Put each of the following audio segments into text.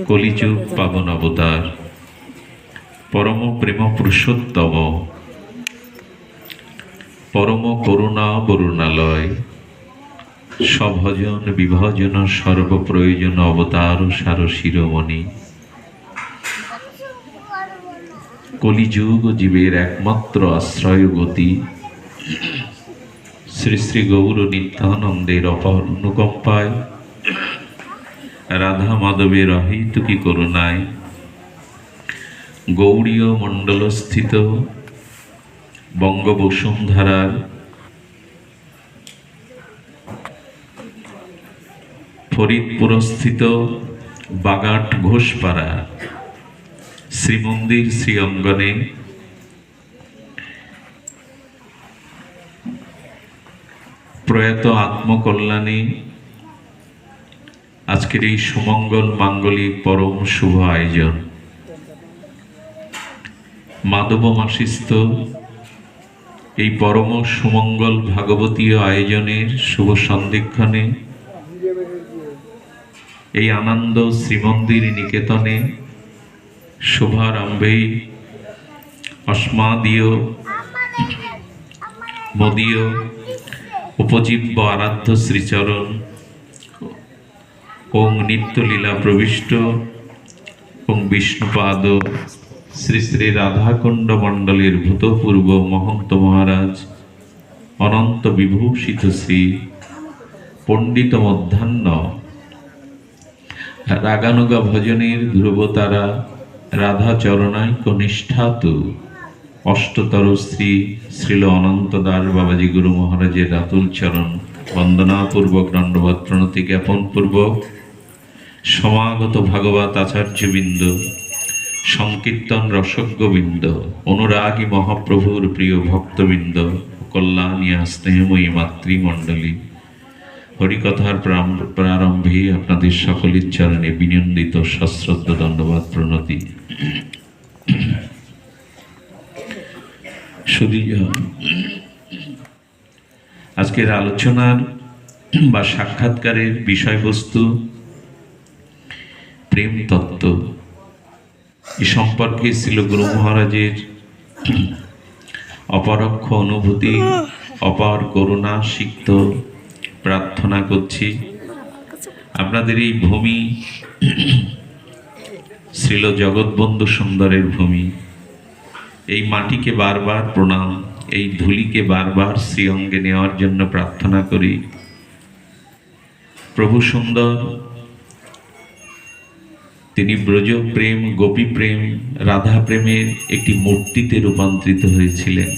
কলিযুগ পাবন অবতার পরম প্রেম পুরুষোত্তম পরম করুণা বরুণালয় সভজন বিভজন সর্বপ্রয়োজন অবতার সার শিরোমণি কলিযুগ জীবের একমাত্র আশ্রয় গতি শ্রী শ্রী গৌর নিত্যানন্দের অপার অনুকম্পায় রাধা মাধবের অহেতুকী করুণায় গৌড়ীয় মণ্ডলস্থিত বঙ্গবসুন্ধরার ফরিদপুরস্থিত বাগাট ঘোষপাড়া শ্রীমন্দির শ্রী অঙ্গনে প্রয়াত আত্মকল্যাণে আজকের এই সুমঙ্গল মাঙ্গলিক পরম শুভ আয়োজন মাধব মাসিস্থ এই পরম সুমঙ্গল ভাগবতীয় আয়োজনের শুভ সন্ধিক্ষণে এই আনন্দ শ্রীমন্দির নিকেতনে শুভারম্ভেই অস্মাদীয় মদীয় উপজীব্য আরাধ্য শ্রীচরণ ওং নিত্যলীলা প্রবিষ্ট ওং বিষ্ণুপাদ শ্রী শ্রী রাধাকুণ্ড মণ্ডলের ভূতপূর্ব মহন্ত মহারাজ অনন্ত বিভূষিত শ্রী পণ্ডিত মধ্যাহ্ন রাগানুগা ভজনের ধ্রুবতারা রাধা চরণাইক নিষ্ঠাতু অষ্টতর শ্রী শ্রীল অনন্ত দাস বাবাজি গুরু মহারাজের রাতুল চরণ বন্দনাপূর্বক দণ্ডবৎ প্রণতি জ্ঞাপন পূর্বক সমাগত ভাগবত আচার্যবৃন্দ সংকীর্তন রসজ্ঞবৃন্দ অনুরাগী মহাপ্রভুর প্রিয় ভক্তবৃন্দ কল্যাণিয়া স্নেহময়ী মাতৃমণ্ডলী হরিকথার প্রারম্ভে আপনাদের সকলের চরণে বিনন্দিত সশ্রদ্ধ দণ্ডবৎ প্রণতি। আজকের আলোচনার বা সাক্ষাৎকারের বিষয়বস্তু প্রেম তত্ত্ব। এ সম্পর্কে ছিল গুরু মহারাজের অপরোক্ষ অনুভূতি অপার করুণা সিক্ত প্রার্থনা করছি। আপনাদের এই ভূমি শ্রীল জগৎবন্ধু সুন্দরের ভূমি, এই মাটিকে বারবার প্রণাম, এই ধুলিকে বারবার শ্রীঅঙ্গে নেওয়ার জন্য প্রার্থনা করি। প্রভু সুন্দর তিনি ব্রজ প্রেম, গোপী প্রেম, রাধা প্রেমের একটি মূর্তিতে রূপান্তরিত হয়েছিলেন।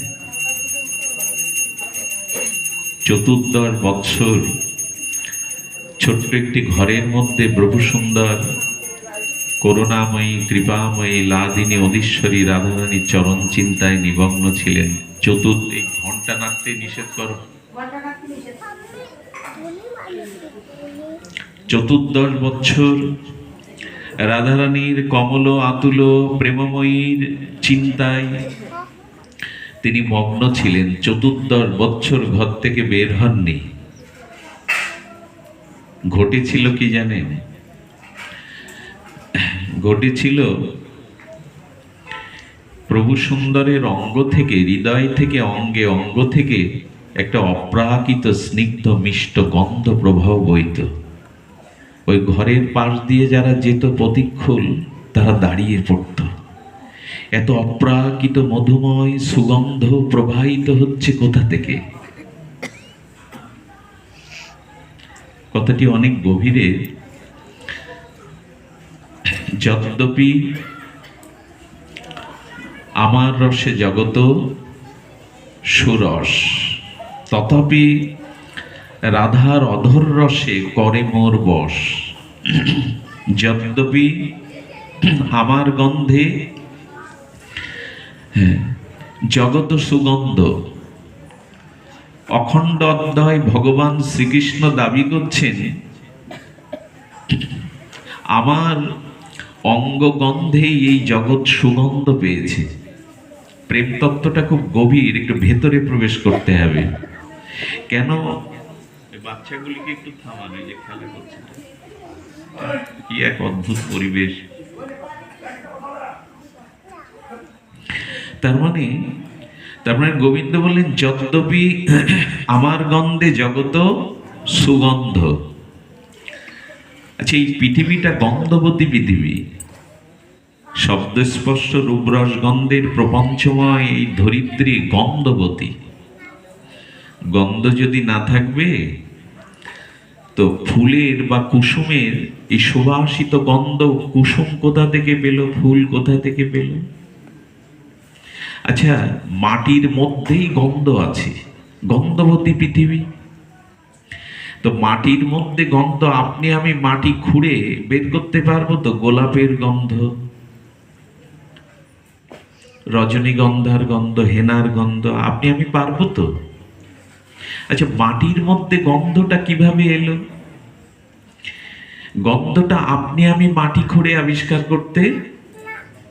14 বৎসর ছোট্ট একটি ঘরের মধ্যে প্রভু সুন্দর করুণাময়ী কৃপাময়ী লাদিনী অধীশ্বরী রাধারানী চরণ চিন্তায় নিমগ্ন ছিলেন। এই ঘন্টা নাড়তে নিষেধ করো। 14 বৎসর রাধারানীর কমল আতুল প্রেমময়ীর চিন্তায় তিনি মগ্ন ছিলেন। 14 বৎসর ঘর থেকে বের হননি। ঘটেছিল কি জানেন? ঘটেছিল প্রভু সুন্দরের অঙ্গ থেকে, হৃদয় থেকে, অঙ্গে অঙ্গ থেকে একটা অপ্রাকৃত স্নিগ্ধ মিষ্ট গন্ধ প্রবাহ বইত। ওই ঘরের পাশ দিয়ে যারা যেত প্রতিক্ষুল তারা দাঁড়িয়ে পড়ত। এত অপ্রাকৃত মধুময় সুগন্ধ প্রবাহিত হচ্ছে কোথা থেকে? কথাটি অনেক গভীরে। যদ্যপি আমার রসে জগত সুরস, তথাপি রাধার অধর রসে করে মোর বশ। যদ্যপি আমার গন্ধে জগত সুগন্ধ। অখণ্ড অধ্যায় ভগবান শ্রীকৃষ্ণ দাবি করছেন আমার অঙ্গগন্ধেই এই জগৎ সুগন্ধ পেয়েছে। প্রেম তত্ত্বটা খুব গভীর, একটু ভেতরে প্রবেশ করতে হবে। কেন বাচ্চাগুলিকে একটু থামানো, যে খেলা করছে কি এক অদ্ভুত পরিবেশ। তার মানে গোবিন্দ বললেন, যদ্যপি আমার গন্ধে জগত সুগন্ধ। আচ্ছা, এই পৃথিবীটা গন্ধবতী পৃথিবী, শব্দস্পর্শ রূপরস গন্ধের প্রপঞ্চময় এই ধরিত্রী গন্ধবতী। গন্ধ যদি না থাকবে তো ফুলের বা কুসুমের এই সুবাসিত গন্ধ, কুসুম কোথা থেকে পেল, ফুল কোথা থেকে পেল? আচ্ছা, মাটির মধ্যেই গন্ধ আছে, গন্ধবতী পৃথিবী। তো মাটির মধ্যে গন্ধ, আপনি আমি মাটি খুঁড়ে বের করতে পারবো তো? গোলাপের গন্ধ, রজনীগন্ধার গন্ধ, হেনার গন্ধ আপনি আমি পারবো তো? আচ্ছা, মাটির মধ্যে গন্ধটা কিভাবে এলো? গন্ধটা আপনি আমি মাটি খুঁড়ে আবিষ্কার করতে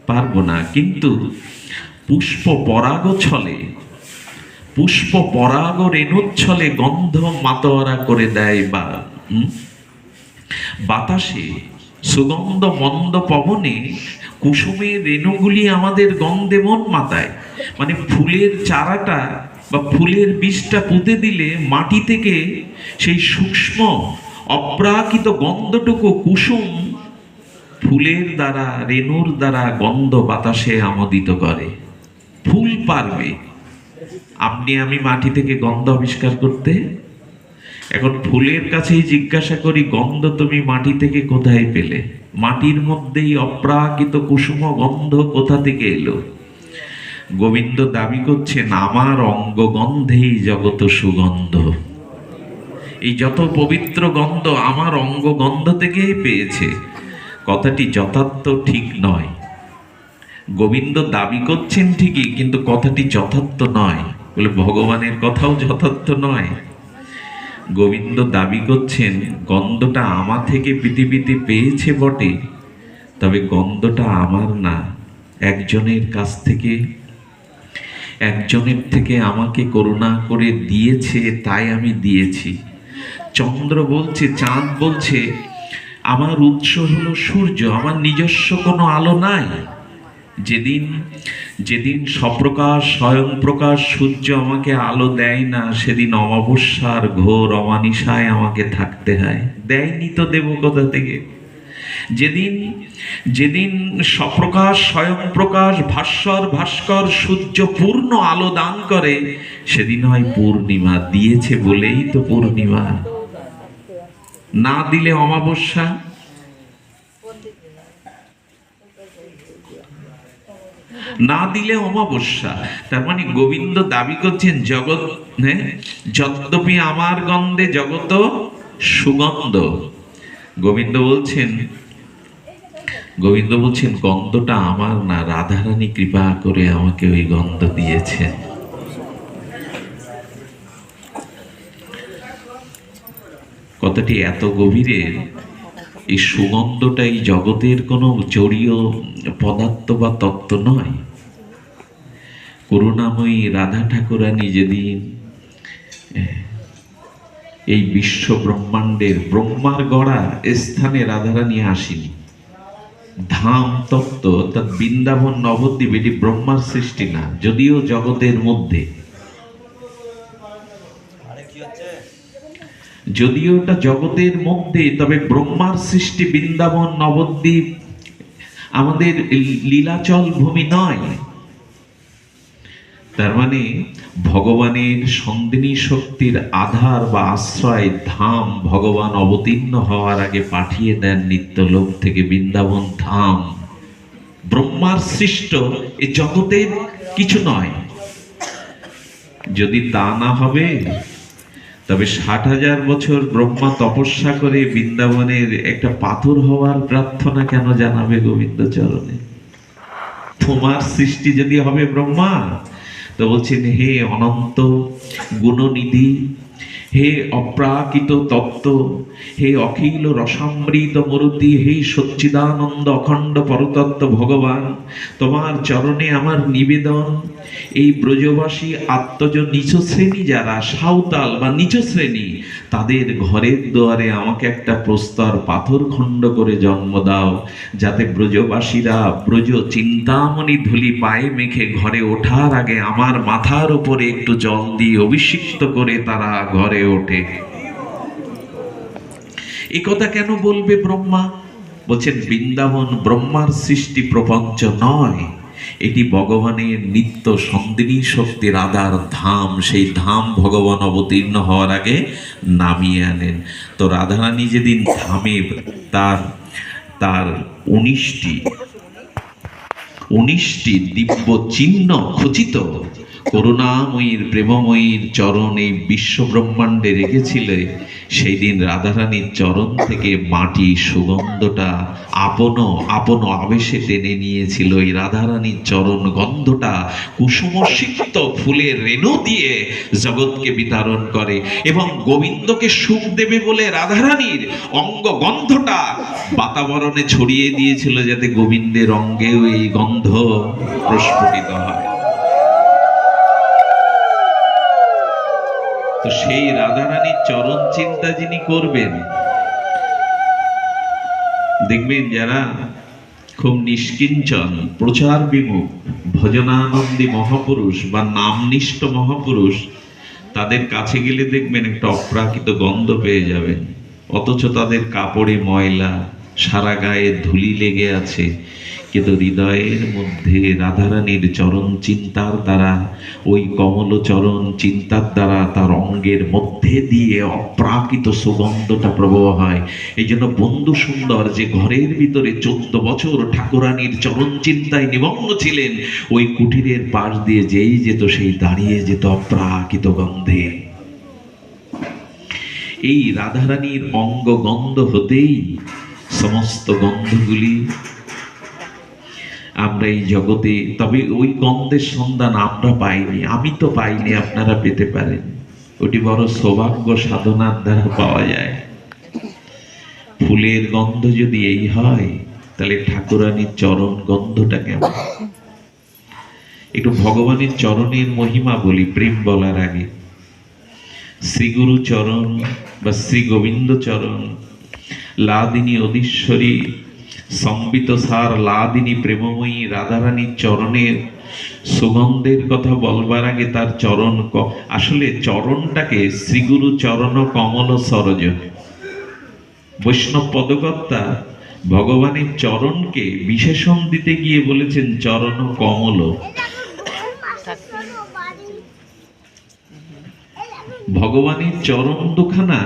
পারবো না, কিন্তু পুষ্প পরাগ ছলে, পুষ্প পরাগ রেণুচ্ছলে গন্ধ মাতোয়ারা করে দেয়। বা বাতাসে সুগন্ধ মন্দ পবনে কুসুমের রেণুগুলি আমাদের গন্ধে মন মাতায়। মানে ফুলের চারাটা বা ফুলের বীজটা পুঁতে দিলে মাটি থেকে সেই সূক্ষ্ম অপ্রাকৃত গন্ধটুকু কুসুম ফুলের দ্বারা, রেণুর দ্বারা গন্ধ বাতাসে আমোদিত করে। ফুল পারবে, আপনি আমি মাটি থেকে গন্ধ আবিষ্কার করতে? এখন ফুলের কাছেই জিজ্ঞাসা করি, গন্ধ তুমি মাটি থেকে কোথায় পেলে? মাটির মধ্যেই অপ্রাকৃত কুসুম গন্ধ কোথা থেকে এলো? গোবিন্দ দাবি করছেন, আমার অঙ্গ গন্ধেই জগত সুগন্ধ। এই যত পবিত্র গন্ধ আমার অঙ্গ গন্ধ থেকেই পেয়েছে। কথাটি যথার্থ ঠিক নয়। গোবিন্দ দাবি করছেন ঠিকই, কিন্তু কথাটি যথার্থ নয়। বলে ভগবানের কথাও যথার্থ নয়। গোবিন্দ দাবি করছেন, গন্ধটা আমা থেকে পৃথিবীতে পেয়েছে বটে, তবে গন্ধটা আমার না, একজনের কাছ থেকে, একজনের থেকে আমাকে করুণা করে দিয়েছে, তাই আমি দিয়েছি। চন্দ্র বলছে, চাঁদ বলছে, আমার উৎস হলো সূর্য, আমার নিজস্ব কোনো আলো নাই। যেদিন যেদিন স্বপ্রকাশ স্বয়ং প্রকাশ সূর্য আমাকে আলো দেয় না, সেদিন অমাবস্যার ঘোর অমানিসায় আমাকে থাকতে হয়। দেয়নি তো দেব কোথা থেকে? যেদিন যেদিন স্বপ্রকাশ স্বয়ং প্রকাশ ভাস্কর সূর্য পূর্ণ আলো দান করে, সেদিন হয় পূর্ণিমা। দিয়েছে বলেই তো পূর্ণিমা, না দিলে অমাবস্যা। না দিলে অমাবস্যা। তার মানে গোবিন্দ দাবি করছেন, জগৎ যদ্যপি আমার গন্ধে জগত সুগন্ধ। গোবিন্দ বলছেন গন্ধটা আমার না, রাধারানী কৃপা করে আমাকে ওই গন্ধ দিয়েছেন। কথাটি এত গভীরের। এই সুগন্ধটাই জগতের কোনো জড়ীয় পদার্থ বা তত্ত্ব নয়। করুণাময়ী রাধা ঠাকুরানী যেদিন এই বিশ্ব ব্রহ্মাণ্ডের ব্রহ্মার গড়া স্থানে রাধারানী আসেনি, ধাম তত্ত্ব অর্থাৎ বৃন্দাবন নবদ্বীপ, এটি ব্রহ্মার সৃষ্টি না, যদিও জগতের মধ্যে, যদিও এটা জগতের মধ্যে, তবে ব্রহ্মার সৃষ্টি বৃন্দাবন নবদ্বীপ আমাদের লীলাচল ভূমি নয়। তার মানে ভগবানের সন্দিনী শক্তির আধার বা আশ্রয় ধাম ভগবান অবতীর্ণ হওয়ার আগে পাঠিয়ে দেন নিত্যলোক থেকে বৃন্দাবন ধাম। ব্রহ্মার সৃষ্ট এ জগতের কিছু নয়। যদি তা না হবে, তবে 60,000 বছর ব্রহ্মা তপস্যা করে বৃন্দাবনের একটা পাথর হওয়ার প্রার্থনা কেন জানাবে গোবিন্দ চরণে? তোমার সৃষ্টি যদি হবে ব্রহ্মা, তো বলছেন, হে অনন্ত গুণনিধি, হে অপ্রাকৃত তত্ত্ব, হে অখিল রসামৃত মূর্তি, হে সচ্চিদানন্দ অখণ্ড পরতত্ত্ব ভগবান, তোমার চরণে আমার নিবেদন। এই ব্রজবাসী আত্মজ নিচ শ্রেণী যারা সাঁওতাল বা নিচ শ্রেণী, তাদের ঘরের দুয়ারে আমাকে একটা প্রস্তর পাথর খণ্ড করে জন্ম দাও, যাতে ব্রজবাসীরা ব্রজ চিন্তামণি ধুলি পায়ে মেখে ঘরে ওঠার আগে আমার মাথার উপরে একটু জল দিয়ে অভিষিক্ত করে তারা ঘরে ওঠে। এ কথা কেন বলবে ব্রহ্মা? বলছেন বৃন্দাবন ব্রহ্মার সৃষ্টি প্রপঞ্চ নয়, এটি ভগবানের নিত্য সন্দিনী শক্তি রাধার ধাম। সেই ধাম ভগবান অবতীর্ণ হওয়ার আগে নামিয়ে আনেন। তো রাধারানী যেদিন ধামে তার তার 19টি দিব্য চিহ্ন খচিত করুণাময়ীর প্রেমময়ীর চরণ এই বিশ্ব ব্রহ্মাণ্ডে রেখেছিলে, সেই দিন রাধারানীর চরণ থেকে মাটি সুগন্ধটা আপন আপন আবেশে টেনে নিয়েছিল। এই রাধারানীর চরণ গন্ধটা কুসুম সিক্ত ফুলের রেণু দিয়ে জগৎকে বিতরণ করে, এবং গোবিন্দকে সুখ দেবে বলে রাধারানীর অঙ্গ গন্ধটা বাতাবরণে ছড়িয়ে দিয়েছিল, যাতে গোবিন্দের অঙ্গেও এই গন্ধ প্রস্ফুটিত হয়। তো সেই রাধারানীর চরণ চিন্তা যিনি করবেন, দেখবেন যারা খুব নিষ্কিঞ্চন প্রচার বিমুখ ভজনানন্দী মহাপুরুষ বা নামনিষ্ঠ মহাপুরুষ, তাদের কাছে গেলে দেখবেন একটা অপ্রাকৃত গন্ধ পেয়ে যাবেন, অথচ তাদের কাপড়ে ময়লা, সারা গায়ে ধুলি লেগে আছে, কিন্তু হৃদয়ের মধ্যে রাধারানীর চরণ চিন্তার দ্বারা, ওই কমল চরণ চিন্তার দ্বারা তার অঙ্গের মধ্যে দিয়ে অপ্রাকৃত সুগন্ধটা প্রবাহ হয়। এই জন্য বন্ধু সুন্দর যে ঘরের ভিতরে 14 বছর ঠাকুরানীর চরণ চিন্তায় নিমগ্ন ছিলেন, ওই কুটিরের পাশ দিয়ে যেই যেত সেই দাঁড়িয়ে যেত অপ্রাকৃত গন্ধে। এই রাধারানীর অঙ্গ গন্ধ হতেই সমস্ত গন্ধগুলি আমরা এই জগতে, তবে ওই গন্ধের সন্ধান আমরা পাইনি, আমি তো পাইনি, আপনারা পেতে পারেন। ওটি বড় সৌভাগ্য সাধনার দ্বারা পাওয়া যায়। ফুলের গন্ধ যদি এই হয়, তাহলে ঠাকুরানীর চরণ গন্ধটা কেমন? একটু ভগবানের চরণের মহিমা বলি প্রেম বলার আগে। শ্রীগুরু চরণ বা শ্রী গোবিন্দ চরণ, লাদিনী অধীশ্বরী সম্বিত সার লাদিনী প্রেমময়ী রাধারানীর চরণের সুগন্ধের কথা বলবার আগে তার চরণ, আসলে চরণটাকে শ্রীগুরু চরণ কমল সরজ, বৈষ্ণব পদকর্তা ভগবানের চরণকে বিশেষণ দিতে গিয়ে বলেছেন চরণ কমল। ভগবানের চরণ দুখানা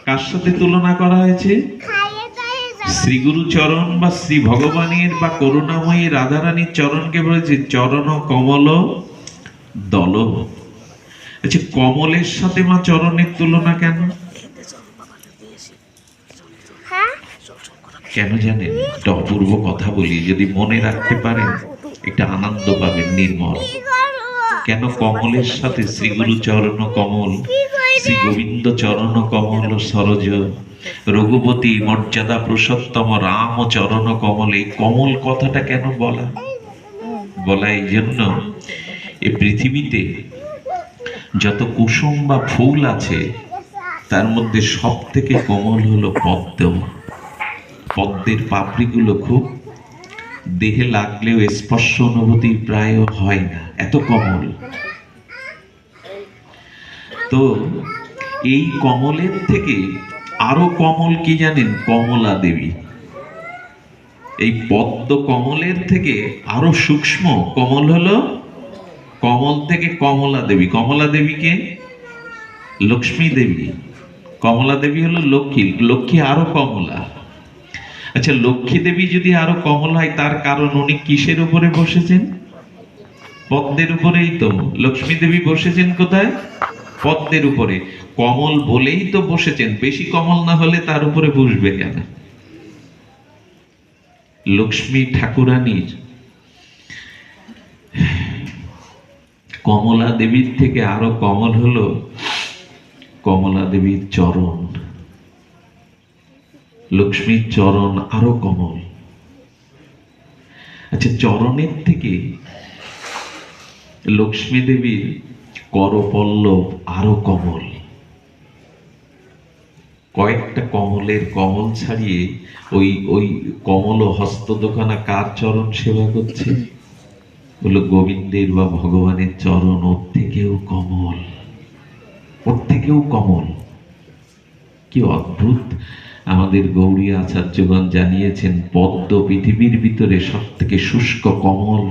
কার সাথে তুলনা করা হয়েছে? শ্রীগুরু চরণ বা শ্রী ভগবানের বা করুণাময়ী রাধারানীর চরণকে বলেছে চরণ কমল দল। আচ্ছা, কমলের সাথে মা চরণের তুলনা কেন? কেন জানেন? একটা অপূর্ব কথা বলি, যদি মনে রাখতে পারেন একটা আনন্দ পাবেন নির্মল। কেন কমলের সাথে শ্রীগুরু চরণ কমল, শ্রী গোবিন্দ চরণ কমল সরজ, রঘুপতি মর্যাদা পুরুষোত্তম রাম চরণ কমল, এই কমল কথাটা কেন বলা এই জন্য, এই পৃথিবীতে যত কুসুম বা ফুল আছে তার মধ্যে সব থেকে কোমল হলো পদ্ম। পদ্মের পাপড়িগুলো খুব দেহে লাগলেও স্পর্শ অনুভূতি প্রায় হয় না, এত কোমল। তো এই কমলের থেকে আরো কমল কি জানেন? কমলা দেবী। এই পদ্ম কমলের থেকে আরো সূক্ষ্ম কমল হলো, কমল থেকে কমলা দেবী। কমলা দেবীকে লক্ষ্মী দেবী, কমলা দেবী হলো লক্ষ্মী, লক্ষ্মী আরো কমলা। আচ্ছা, লক্ষ্মী দেবী যদি আরো কমল হয়, তার কারণ উনি কিসের উপরে বসেছেন? পদ্মের উপরেই তো। লক্ষ্মী দেবী বসেছেন কোথায়? পদ্মের উপরে। কমল বলেই তো বসেছেন, বেশি কমল না হলে তার উপরে বসবে কেন? লক্ষ্মী ঠাকুরানীর কমলা দেবীর থেকে আরো কমল হলো কমলা দেবীর চরণ, লক্ষ্মীর চরণ আরো কমল। আচ্ছা, চরণের থেকে লক্ষ্মী দেবীর করপল্লব আরো কমল। কয়েকটা কমলের কমল ছাড়িয়ে ওই ওই কমল হস্ত দোকানা কার চরণ সেবা করছে? বললো গোবিন্দের বা ভগবানের চরণ ওর থেকেও কমল, ওর থেকেও কমল। কি অদ্ভুত! আমাদের গৌড়ী আচার্যগণ জানিয়েছেন পদ্ম পৃথিবীর ভিতরে সব থেকে শুষ্ক কমল,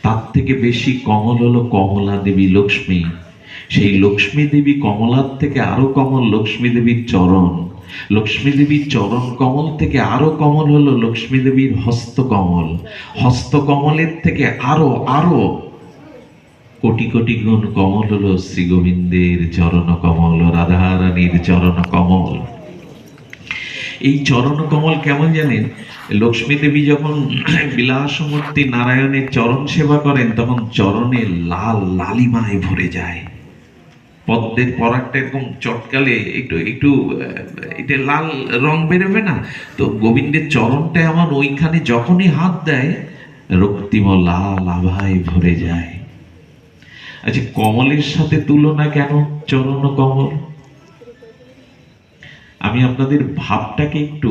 তার থেকে বেশি কমল হলো কমলা দেবী লক্ষ্মী। সেই লক্ষ্মী দেবী কমলার থেকে আরো কমল লক্ষ্মী দেবীর চরণ। লক্ষ্মী দেবীর চরণ কমল থেকে আরো কমল হলো লক্ষ্মী দেবীর হস্তকমল। হস্তকমলের থেকে আরো আরো কোটি কোটি গুণ কমল হলো শ্রী গোবিন্দের চরণ কমল, রাধারানীর চরণ কমল। এই চরণ কমল কেমন জানেন? লক্ষ্মী দেবী যখন বিলাসমূর্তি নারায়ণের চরণ সেবা করেন তখন চরণে লাল লালিমায় ভরে যায়। পদ্মের পরাগটা এরকম চটকালে একটু একটু এটা লাল রং বেরোবে না? তো গোবিন্দের চরণটা এমন, ওইখানে যখনই হাত দেয় রক্তিম লাল আভায় ভরে যায়। আচ্ছা, কমলের সাথে তুলনা কেন চরণ কমল? আমি আপনাদের ভাবটাকে একটু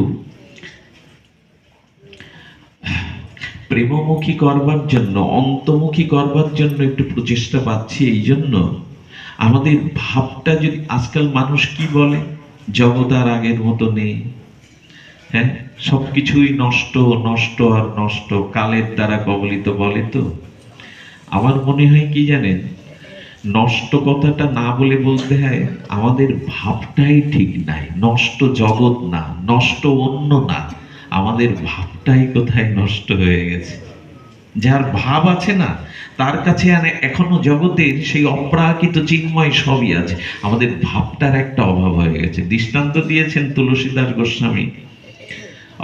প্রেমমুখী করবার জন্য, অন্তর্মুখী করবার জন্য একটু প্রচেষ্টা পাচ্ছি। এই জন্য আমাদের ভাবটা যদি, আজকাল মানুষ কি বলে, জগৎ আর আগের মতো নেই, হ্যাঁ, সবকিছুই নষ্ট নষ্ট আর নষ্ট, কালের দ্বারা কবলিত বলে। তো আমার মনে হয় কি জানেন, নষ্ট কথাটা না বলে বলতে হয় আমাদের ভাবটাই ঠিক নাই। নষ্ট জগৎ না, নষ্ট অন্য না, আমাদের ভাবটাই কোথায় নষ্ট হয়ে গেছে। যার ভাব আছে না তার কাছে এখনো জগতের সেই অপ্রাকৃত চিন্ময় সবই আছে। আমাদের ভাবটার একটা অভাব হয়ে গেছে। দৃষ্টান্ত দিয়েছেন তুলসীদাস গোস্বামী,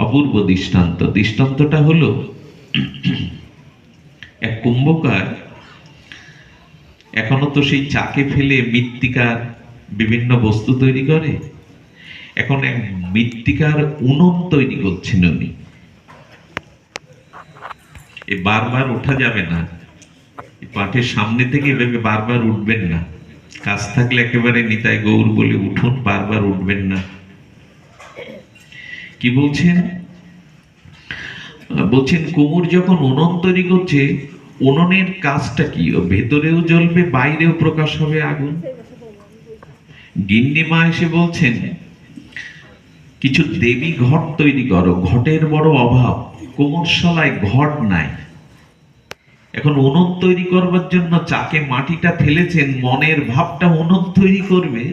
অপূর্ব দৃষ্টান্ত। দৃষ্টান্তটা হলো, এক কুম্ভকার এখনো তো সেই চাকে ফেলে মৃত্তিকার বিভিন্ন বস্তু তৈরি করে। এখন এক মৃত্তিকার উনুন তৈরি করছেন উনি। বারবার ওঠা যাবে না, পাঠের সামনে থেকে এভাবে বারবার উঠবেন না। কাজ থাকলে একেবারে নিতাই গৌর বলে উঠুন, বারবার উঠবেন না। কি বলছেন? বলছেন কুমুর যখন উনুন তৈরি করছে, উনুনের কাজটা কি? ভেতরেও জ্বলবে, বাইরেও প্রকাশ হবে আগুন। গিন্নিমা এসে বলছেন কিছু দেবী ঘট তৈরি করো, ঘটের বড় অভাব, কুমোরশালায় ঘট নাই। এখন উনুন তৈরি করবার জন্য চাকে মাটিটা ফেলেছেন, মনের ভাবটা উনুন তৈরি করবে,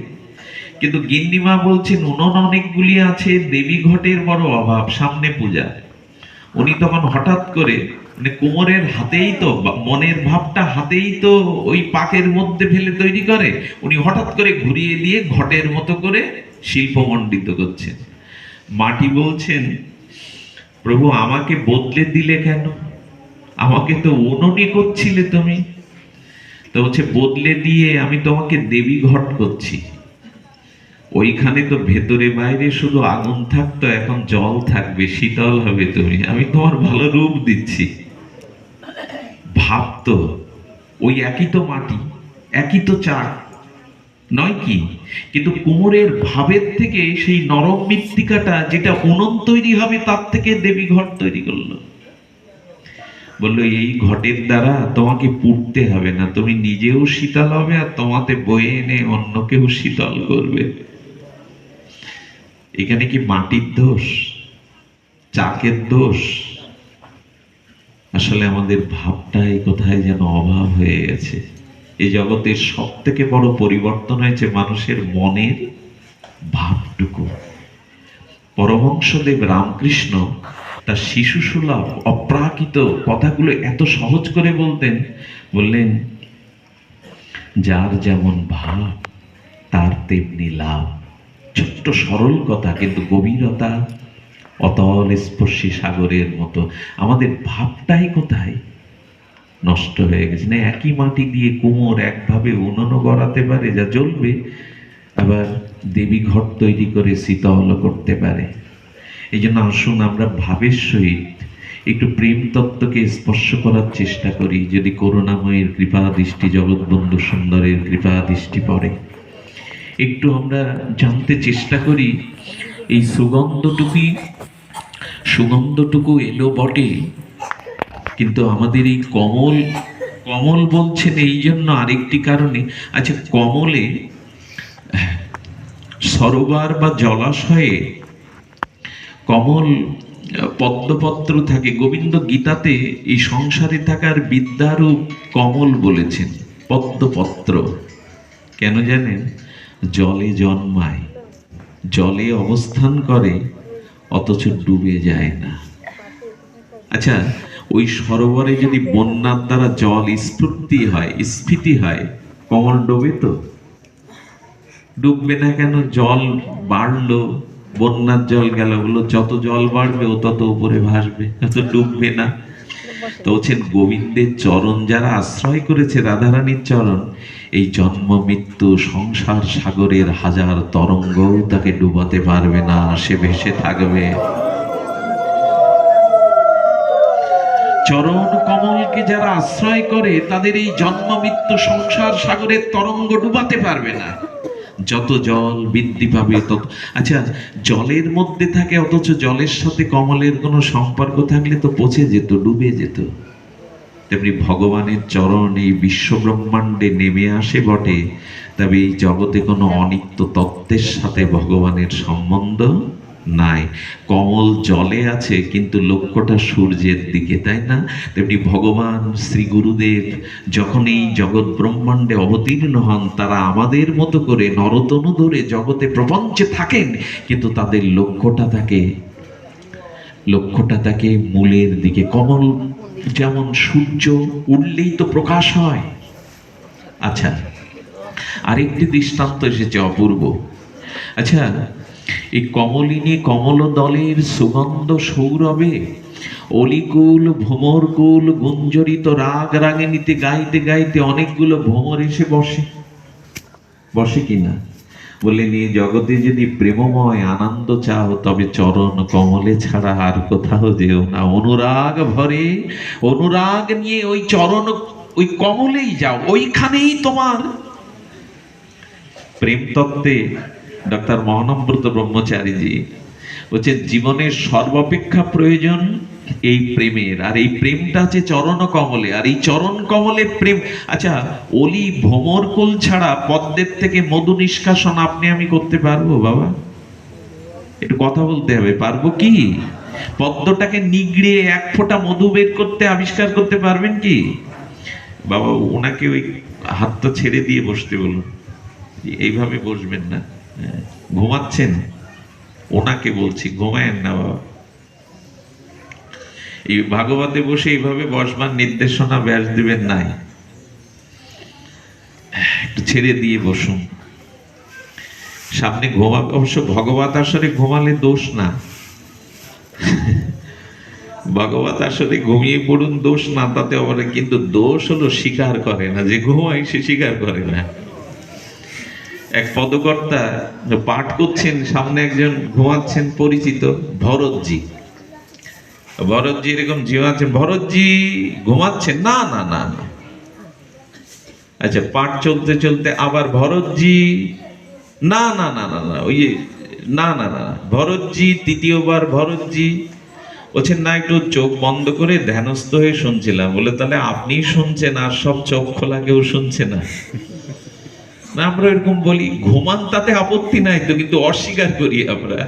কিন্তু গিন্নিমা বলছেন উনুন অনেকগুলি আছে, দেবী ঘটের বড় অভাব, সামনে পূজা। উনি তখন হঠাৎ করে, মানে কোমরের হাতেই তো, মনের ভাবটা হাতেই তো ওই পাকের মধ্যে ফেলে তৈরি করে, উনি হঠাৎ করে ঘুরিয়ে দিয়ে ঘটের মতো করে শিল্পমণ্ডিত করছেন। মাটি বলছেন প্রভু আমাকে বদলে দিলে কেন? আমাকে তো উনুনই করছিলে তুমি। তো বলছে বদলে দিয়ে আমি তোমাকে দেবী ঘট করছি। ওইখানে তো ভেতরে বাইরে শুধু আগুন থাকতো, এখন জল থাকবে, শীতল হবে তুমি, আমি তোমার ভালো রূপ দিচ্ছি। ভাব তো ওই একই তো মাটি, একই তো চাক, নয় কি? কিন্তু কুমোরের ভাবের থেকে সেই নরম মৃত্তিকাটা যেটা উনুন তৈরি হবে তার থেকে দেবী ঘট তৈরি করলো। বললো এই ঘটের দ্বারা তোমাকে পুড়তে হবে না, তুমি নিজেও শীতল হবে আর তোমাতে বয়ে এনে অন্যকেও শীতল করবে। এখানে কি মাটির দোষ, চাকের দোষ? আসলে আমাদের ভাবটাই কোথায় যেন অভাব হয়ে গেছে। এই জগতের সব থেকে বড় পরিবর্তন হয়েছে মানুষের মনের ভাবটুকু। পরমহংসদেব রামকৃষ্ণ তার শিশু সুলভ অপ্রাকৃত কথাগুলো এত সহজ করে বলতেন। বললেন যার যেমন ভাব তার তেমনি লাভ। ছোট্ট সরল কথা, কিন্তু গভীরতা অতল স্পর্শী সাগরের মতো। আমাদের ভাবটাই কোথায় নষ্ট হয়ে গেছে। না একই মাটি দিয়ে কুমোর একভাবে উনুনও গড়াতে পারে, যা জ্বলবে, আবার দেবী ঘর তৈরি করে শীতল করতে পারে। এই জন্য আসুন আমরা ভাবের সহিত একটু প্রেম তত্ত্বকে স্পর্শ করার চেষ্টা করি। যদি করুণাময়ের কৃপা দৃষ্টি, জগৎবন্ধু সুন্দরের কৃপা দৃষ্টি পড়ে, একটু আমরা জানতে চেষ্টা করি এই সুগন্ধটুকু এলো বটে, কিন্তু আমাদের এই কমল, কমল বলছেন এই জন্য আরেকটি কারণে। আচ্ছা, কমলে সরোবর বা জলাশয়ে কমল পদ্মপত্র থাকে। গোবিন্দ গীতাতে এই সংসারে থাকার বিদ্যারূপ কমল বলেছেন, পদ্মপত্র। কেন জানেন? জলে জন্মায়, জলে অবস্থান করে, অথচ ডুবে যায় না। আচ্ছা, ওই সরোবরে যদি বন্যার দ্বারা জল স্ফীতি হয়, কমল ডোবে তো? ডুববে না কেন? জল বাড়লো, বন্যার জল গেল, বললো যত জল বাড়বে ও তত উপরে ভাসবে, তো ডুববে না। তো বলছেন গোবিন্দের চরণ যারা আশ্রয় করেছে, রাধারানীর চরণ, এই জন্ম মৃত্যু সংসার সাগরের হাজার তরঙ্গও তাকে ডুবাতে পারবে না, সে ভেসে থাকবে। চরণ কমলকে যারা আশ্রয় করে, তাদের এই জন্ম মৃত্যু সংসার সাগরের তরঙ্গ ডুবাতে পারবে না। যত জল বৃদ্ধি পাবে তত। আচ্ছা, জলের মধ্যে থাকে, অথচ জলের সাথে কমলের কোনো সম্পর্ক থাকলে তো পচে যেত, ডুবে যেত। তেমনি ভগবানের চরণ এই বিশ্ব ব্রহ্মাণ্ডে নেমে আসে বটে, তবে এই জগতে কোনো অনিত্য তত্ত্বের সাথে ভগবানের সম্বন্ধ নাই। কমল জলে আছে, কিন্তু লক্ষ্যটা সূর্যের দিকে, তাই না? তেমনি ভগবান শ্রী গুরুদেব যখন এই জগৎ ব্রহ্মাণ্ডে অবতীর্ণ হন, তারা আমাদের মতো করে নরতনু ধরে জগতে প্রপঞ্চে থাকেন, কিন্তু তাদের লক্ষ্যটা থাকে মূলের দিকে। কমল যেমন সূর্য উঠলেই তো প্রকাশ হয়। আচ্ছা, আরেকটি দৃষ্টান্ত এসেছে অপূর্ব। আচ্ছা, এই কমলিনী কমল দলের সুগন্ধ সৌরভে অলিকুল ভ্রমরকুল গুঞ্জরিত রাগ রাগিনীতে গাইতে গাইতে অনেকগুলো ভ্রমর এসে বসে কিনা? বলে, নিয়ে জগতে যদি প্রেমময় আনন্দ চাও, তবে চরণ কমলে ছাড়া আর কোথাও যেও না। অনুরাগ নিয়ে ওই চরণ, ওই কমলেই যাও, ওইখানেই তোমার প্রেম তত্ত্বে ডক্টর মহানব্রত ব্রহ্মচারীজি বলছেন, জীবনের সর্বাপেক্ষা প্রয়োজন এই প্রেমের, আর এই প্রেমটা আছে চরণ কমলে, আর এই চরণ কমলে প্রেম। আচ্ছা, অলি ভ্রমরকুল ছাড়া পদ্মের থেকে মধু নিষ্কাশন আপনি আমি করতে পারবো বাবা? একটু কথা বলতে হবে, পারবো কি? পদ্মটাকে নিগড়ে এক ফোঁটা মধু বের করতে, আবিষ্কার করতে পারবেন কি বাবা? ওনাকে ওই হাতটা ছেড়ে দিয়ে বসতে বলুন, এইভাবে বসবেন না। ঘুমাচ্ছেন? ওনাকে বলছি, ঘুমায়েন না বাবা। এই ভাগবতে বসে এইভাবে বসবার নির্দেশনা ব্যাসদেবের নাই, একটু ছেড়ে দিয়ে বসুন। সামনে ঘুমাবে, অবশ্য ভগবত আসরে ঘুমালে দোষ না, ভগবত আসরে ঘুমিয়ে পড়ুন, দোষ না, তাতে আবার কিন্তু দোষ হলো স্বীকার করে না, যে ঘুমায় সে স্বীকার করে না। এক পদকর্তা পাঠ করছেন, সামনে একজন ঘুমাচ্ছেন পরিচিত, ভরতজি এরকম জিমাচ্ছেন, ভরতজি ঘুমাচ্ছেন, না না না না। আচ্ছা, পাঠ চলতে চলতে আবার ভরতজি, না না না না না, ওই না না না, ভরতজি তৃতীয়বার ভরতজি বলছেন, না একটু চোখ বন্ধ করে ধ্যানস্থ হয়ে শুনছিলাম। বলে, তাহলে আপনি শুনছেন আর সব চোখ খোলা কেউ শুনছে না? আমরা এরকম বলি, ঘুমান তাতে আপত্তি নাই তো, কিন্তু অস্বীকার করি আমরা।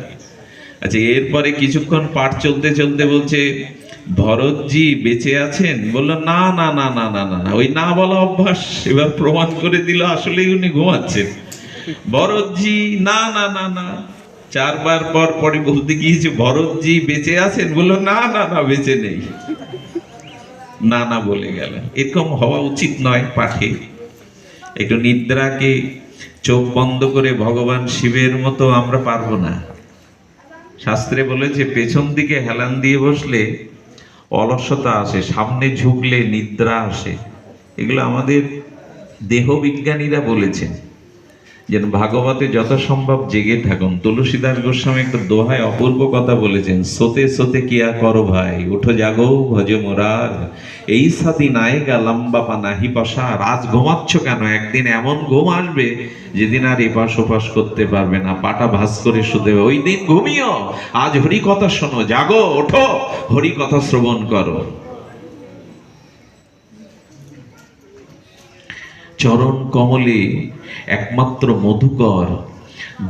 আচ্ছা, এরপরে কিছুক্ষণ পাঠ চলতে চলতে বলছে, ভরতজি বেঁচে আছেন? বললো, না না না না না না, ওই না বলা অভ্যাস এবার প্রমাণ করে দিল আসলেই উনি ঘুমাচ্ছেন। ভরতজি, না না না না, চারবার পর পরে বলতে গিয়েছে, ভরতজি বেঁচে আছেন? বললো, না না না, বেঁচে নেই। না না বলে গেল। এরকম হওয়া উচিত নয় পাঠে। একটু নিদ্রাকে চোখ বন্ধ করে ভগবান শিবের মতো আমরা পারবো না। শাস্ত্রে বলেছে, পেছন দিকে হেলান দিয়ে বসলে অলসতা আসে, সামনে ঝুঁকলে নিদ্রা আসে। এগুলো আমাদের দেহ বিজ্ঞানীরা বলেছেন। যেন ভাগবতে যথাসম্ভব জেগে থাকুন। তুলসীদাস গোস্বামী একটা দোহায় অপূর্ব কথা বলেছেন, সোতে সোতে কিয়া করো ভাই, উঠো জাগো ভজ মোরার, এই সাদি নায়গা লম্বা পা নাহি পসার। আজ ঘুমাচ্ছ কেন? একদিন এমন ঘুম আসবে যেদিন আর এপাশ ওপাশ করতে পারবে না, পাটা ভাঁজ করে শুতে হবে। ওই দিন ঘুমিও, আজ হরি কথা শোনো, জাগো ওঠো, হরি কথা শ্রবণ করো। চরণ কমলে একমাত্র মধুকর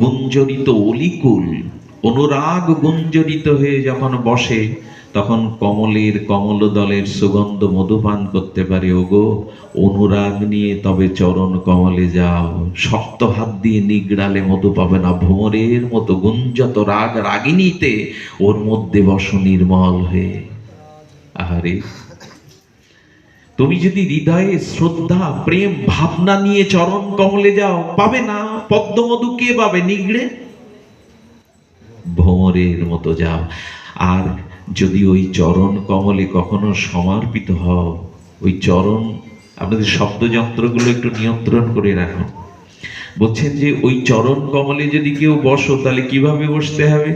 গুঞ্জরিত অলিকুল, অনুরাগ গুঞ্জরিত হয়ে যখন বসে তখন কমলের কমলদলের সুগন্ধ মধুপান করতে পারে। ওগো, অনুরাগ নিয়ে তবে চরণ কমলে যাও, শক্ত হাত দিয়ে নিগড়ালে মধু পাবে না। ভ্রমরের মতো গুঞ্জত রাগ রাগিনীতে ওর মধ্যে বস নির্মল হয়ে। আহারে, তুমি যদি হৃদয়ে শ্রদ্ধা প্রেম ভাবনা নিয়ে চরণ কমলে যাও, পাবে না পদ্মমধু। কে পাবে? নিগড়ে ভ্রমরের মতো যাও। আর যদি ওই চরণ কমলে কখনো সমর্পিত হও, ওই চরণ, আপনাদের শব্দযন্ত্রগুলো একটু নিয়ন্ত্রণ করে রাখুন। বলছেন যে ওই চরণ কমলে যদি কেউ বসো, তাহলে কিভাবে বসতে হবে?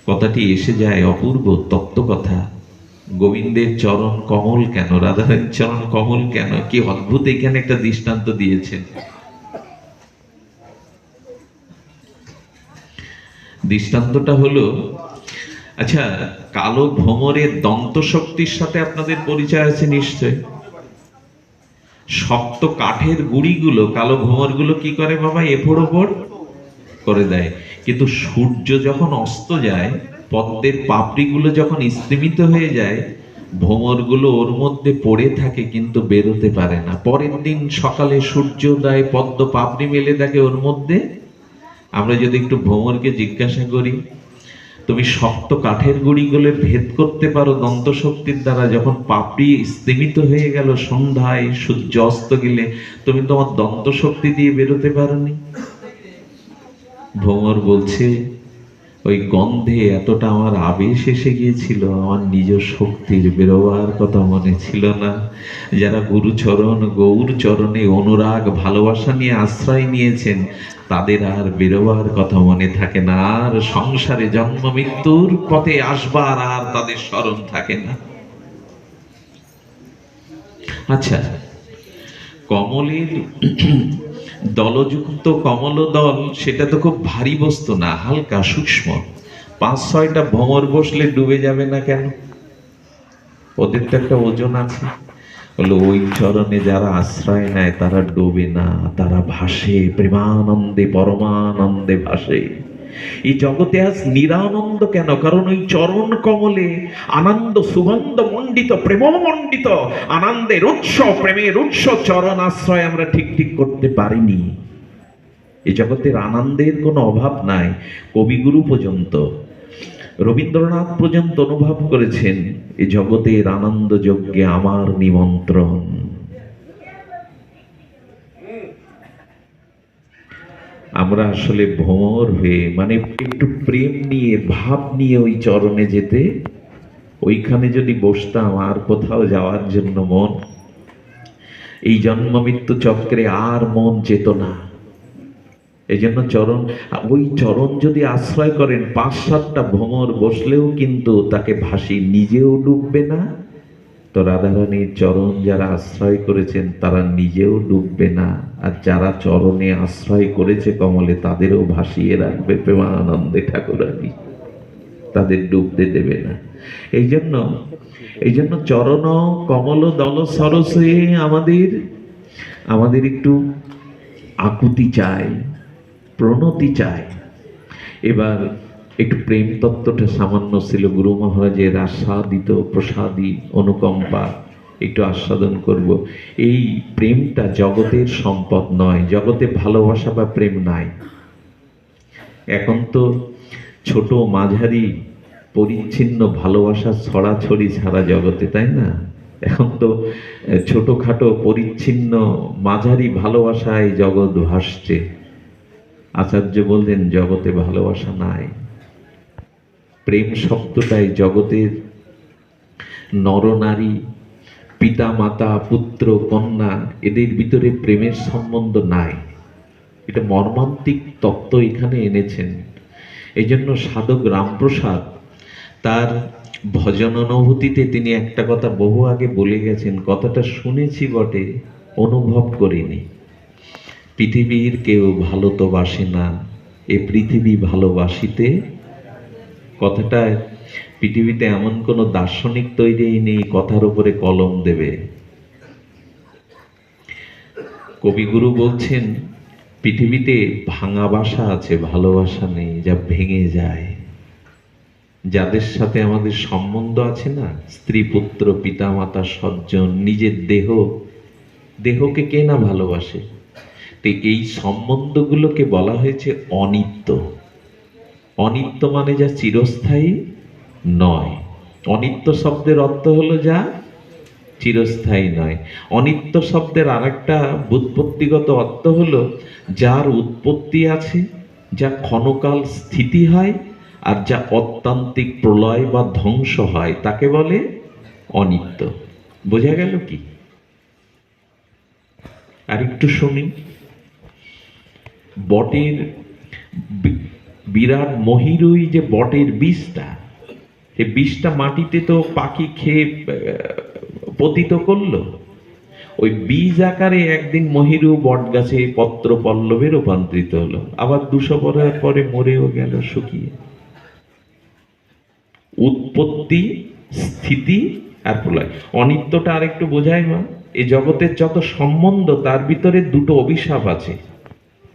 কথাটি এসে যায় অপূর্ব তত্ত্ব কথা। গোবিন্দের চরণ কমল কেন, রাধারানীর চরণ কমল কেন? কি অদ্ভুত এখানে একটা দৃষ্টান্ত দিয়েছেন। দৃষ্টান্তটা হলো, আচ্ছা, কালো ভ্রমরের দন্ত শক্তির সাথে আপনাদের পরিচয় আছে নিশ্চয়। শক্ত কাঠের গুড়িগুলো কালো ভ্রমরগুলো কি করে বাবা? এপড় ওপড় করে দেয়। কিন্তু সূর্য যখন অস্ত যায়, পদ্মের পাপড়িগুলো যখন স্তিমিত হয়ে যায়, ভ্রমরগুলো ওর মধ্যে পড়ে থাকে কিন্তু বেরোতে পারে না। পরের দিন সকালে সূর্যোদয়, পদ্ম পাপড়ি মেলে থাকে ওর মধ্যে। আমরা যদি একটু ভ্রমরকে জিজ্ঞাসা করি, তুমি শক্ত কাঠের গুড়িগুলো ভেদ করতে পারো দন্ত শক্তির দ্বারা, যখন পাপড়ি স্তিমিত হয়ে গেল সন্ধ্যায় সূর্য অস্ত গেলে, তুমি তোমার দন্ত শক্তি দিয়ে বেরোতে পারোনি। ভ্রমর বলছে, ওই গন্ধে এতটা আমার আবেশ এসে গিয়েছিল, আমার নিজ শক্তির বেরোবার কথা মনে ছিল না। যারা গুরুচরণ গৌর চরণে অনুরাগ ভালোবাসা নিয়ে আশ্রয় নিয়েছেন, তাদের আর বেরোবার কথা মনে থাকে না, আর সংসারে জন্ম মৃত্যুর পথে আসবার আর তাদের স্মরণ থাকে না। আচ্ছা, কমলের দলযুক্ত কমল দল, সেটা তো খুব ভারী বস্তু না, হালকা সূক্ষ্ম। 5-6টা ভ্রমর বসলে ডুবে যাবে না কেন? ওদের তো একটা ওজন আছে। বলে ওই চরণে যারা আশ্রয় নেয় তারা ডোবে না, তারা ভাসে, প্রেমানন্দে পরমানন্দে ভাসে। এই জগতে আজ নিরানন্দ কেন? কারণ ওই চরণ কমলে আনন্দ সুগন্ধ মণ্ডিত, প্রেম মণ্ডিত, আনন্দের উৎস, প্রেমের উৎস চরণ আশ্রয় আমরা ঠিক ঠিক করতে পারিনি। এই জগতের আনন্দের কোনো অভাব নাই। কবিগুরু পর্যন্ত, রবীন্দ্রনাথ পর্যন্ত অনুভব করেছেন, এই জগতের আনন্দ যজ্ঞে আমার নিমন্ত্রণ। আমরা আসলে ভ্রমর হয়ে, মানে একটু প্রেম নিয়ে ভাব নিয়ে ওই চরণে যেতে, ওইখানে যদি বসতাম, আর কোথাও যাওয়ার জন্য মন, এই জন্ম মৃত্যু চক্রে আর মন যেত না। এই জন্য চরণ, ওই চরণ যদি আশ্রয় করেন, 5-7টা ভ্রমর বসলেও কিন্তু তাকে ভাসি, নিজেও ডুববে না। তো রাধারানীর চরণ যারা আশ্রয় করেছেন তারা নিজেও ডুববে না, আর যারা চরণে আশ্রয় করেছে কমলে, তাদেরও ভাসিয়ে রাখবে প্রেমানন্দে ঠাকুরানী, তাদের ডুবতে দেবে না। এই জন্য চরণ কমল দল সরসে আমাদের একটু আকুতি চাই, প্রণতি চাই। এবার একটু প্রেম তত্ত্বটা সামান্য ছিল গুরু মহারাজের আস্বাদিত প্রসাদী অনুকম্পা, একটু আস্বাদন করব। এই প্রেমটা জগতের সম্পদ নয়, জগতে ভালোবাসা বা প্রেম নাই। এখন তো ছোট মাঝারি পরিচ্ছিন্ন ভালোবাসা ছড়াছড়ি সারা জগতে, তাই না? এখন তো ছোটখাটো পরিচ্ছিন্ন মাঝারি ভালোবাসায় জগৎ ভাসছে। আচার্য বললেন জগতে ভালোবাসা নাই। প্রেম শব্দটাই জগতের নরনারী পিতা মাতা পুত্র কন্যা এদের ভিতরে প্রেমের সম্বন্ধ নাই। এটা মর্মান্তিক তত্ত্ব এখানে এনেছেন। এই জন্য সাধক রামপ্রসাদ তার ভজন অনুভূতিতে তিনি একটা কথা বহু আগে বলে গেছেন, কথাটা শুনেছি বটে, অনুভব করিনি। পৃথিবীর কেউ ভালো তো বাসে না, এ পৃথিবী ভালোবাসিতে। কথাটা পৃথিবীতে এমন কোনো দার্শনিক তৈরি নেই কথার উপরে কলম দেবে। কবিগুরু বলছেন পৃথিবীতে ভাঙা বাসা আছে, ভালোবাসা নেই, যা ভেঙে যায়। যাদের সাথে আমাদের সম্বন্ধ আছে না, স্ত্রী পুত্র পিতা মাতা স্বজন নিজের দেহ, দেহকে কে না ভালোবাসে? তো এই সম্বন্ধগুলোকে বলা হয়েছে অনিত্য। অনিত্য মানে যা চিরস্থায়ী নয়। অনিত্য শব্দের অর্থ হলো যা চিরস্থায়ী নয়। অনিত্য শব্দের আরেকটা ব্যুৎপত্তিগত অর্থ হলো যার উৎপত্তি আছে, যা ক্ষণকাল স্থিতি হয়, আর যা অত্যান্তিক প্রলয় বা ধ্বংস হয় তাকে বলে অনিত্য। বোঝা গেল কি? আর একটু শুনি। বটের বিরাট মহিরুই যে বটের বীজটা, এই বীজটা মাটিতে তো পাখি খেয়ে পতিত করলো। ওই বীজ আকারে একদিন মহিরু বট গাছে পত্র পল্লবে রূপান্তরিত হলো, আবার 200 বছর পরে মরেও গেল শুকিয়ে। উৎপত্তি, স্থিতি আর প্রলয়। অনিত্যটা আরেকটু বোঝায় না, এই জগতের যত সম্বন্ধ তার ভিতরে দুটো অভিশাপ আছে।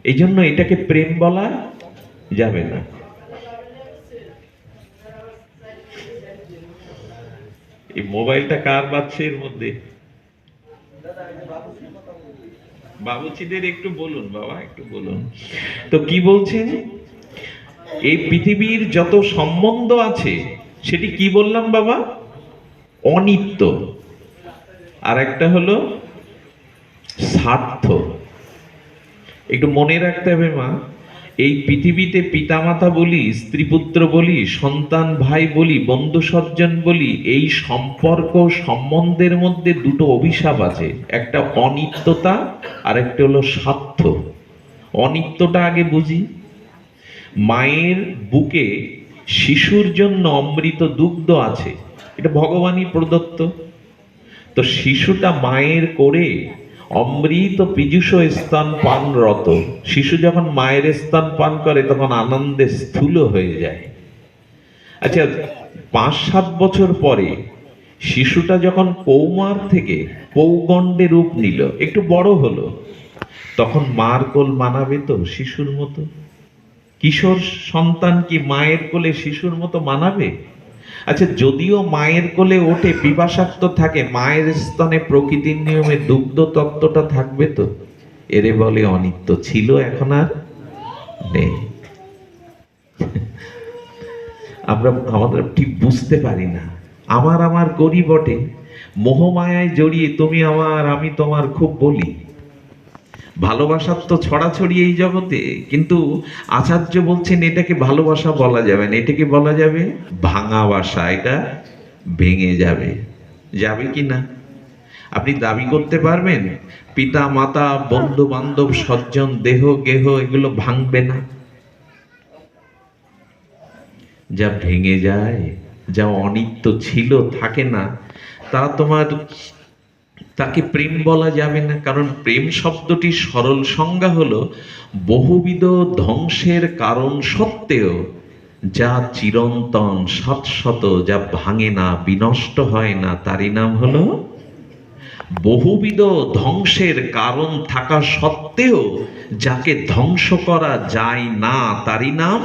এই জন্য এটাকে প্রেম বলা যাবে না। এই মোবাইলটা কার বাজছে এর মধ্যে? বাবুচিদের একটু বলুন বাবা, একটু বলুন তো কি বলছেন। এই পৃথিবীর যত সম্বন্ধ আছে সেটি কি বললাম বাবা? অনিত্য। আর একটা হলো স্বার্থ। একটু মনে রাখতে হবে মা, এই পৃথিবীতে পিতামাতা বলি, স্ত্রী পুত্র বলি, সন্তান ভাই বলি, বন্ধু সজ্জন বলি, এই সম্পর্ক সম্বন্ধের মধ্যে দুটো অভিশাপ আছে। একটা অনিত্যতা আর একটা হলো স্বার্থ। অনিত্যটা আগে বুঝি। মায়ের বুকে শিশুর জন্য অমৃত দুগ্ধ আছে, এটা ভগবানই প্রদত্ত। তো শিশুটা মায়ের করে অমৃত পীযুষ স্তন পানরত। শিশু যখন মায়ের স্তন পান করে তখন আনন্দে স্থূল হয়ে যায়। আচ্ছা, 5-7 বছর পরে শিশুটা যখন কৌমার থেকে পৌগণ্ডে রূপ নিল, একটু বড় হলো, তখন মার কোল মানাবে তো শিশুর মতো? কিশোর সন্তান কি মায়ের কোলে শিশুর মতো মানাবে? আচ্ছা, যদিও মায়ের কোলে ওঠে পিপাসাক্ত থাকে, মায়ের স্তনে প্রকৃতির নিয়মে দুগ্ধ তত্ত্বটা থাকবে তো? এরে বলে অনিত্য। ছিল, এখন আর নেই। আমরা আমাদের ঠিক বুঝতে পারি না। আমার করি বটে, মোহমায়ায় জড়িয়ে তুমি আমার আমি তোমার খুব বলি। ভালোবাসার তো ছড়াছড়ি এই জগতে, কিন্তু আচার্য বলছেন এটাকে ভালোবাসা বলা যাবে না, এটাকে বলা যাবে ভাঙা বাসা। এটা ভেঙে যাবে। যাবে কি না? আপনি দাবি করতে পারবেন পিতা মাতা বন্ধু বান্ধব সজ্জন দেহ গেহ এগুলো ভাঙবে না? যা ভেঙে যায়, যা অনিত্য ছিল, থাকে না, তা তোমার তাকে প্রেম বলা যাবে না। কারণ প্রেম শব্দটির সরল সংজ্ঞা হলো বহুবিধ ধ্বংসের কারণ সত্ত্বেও যা চিরন্তন শাশ্বত, যা ভাঙে না, বিনষ্ট হয় না, তারই নাম হলো। বহুবিধ ধ্বংসের কারণ থাকা সত্ত্বেও যাকে ধ্বংস করা যায় না তারই নাম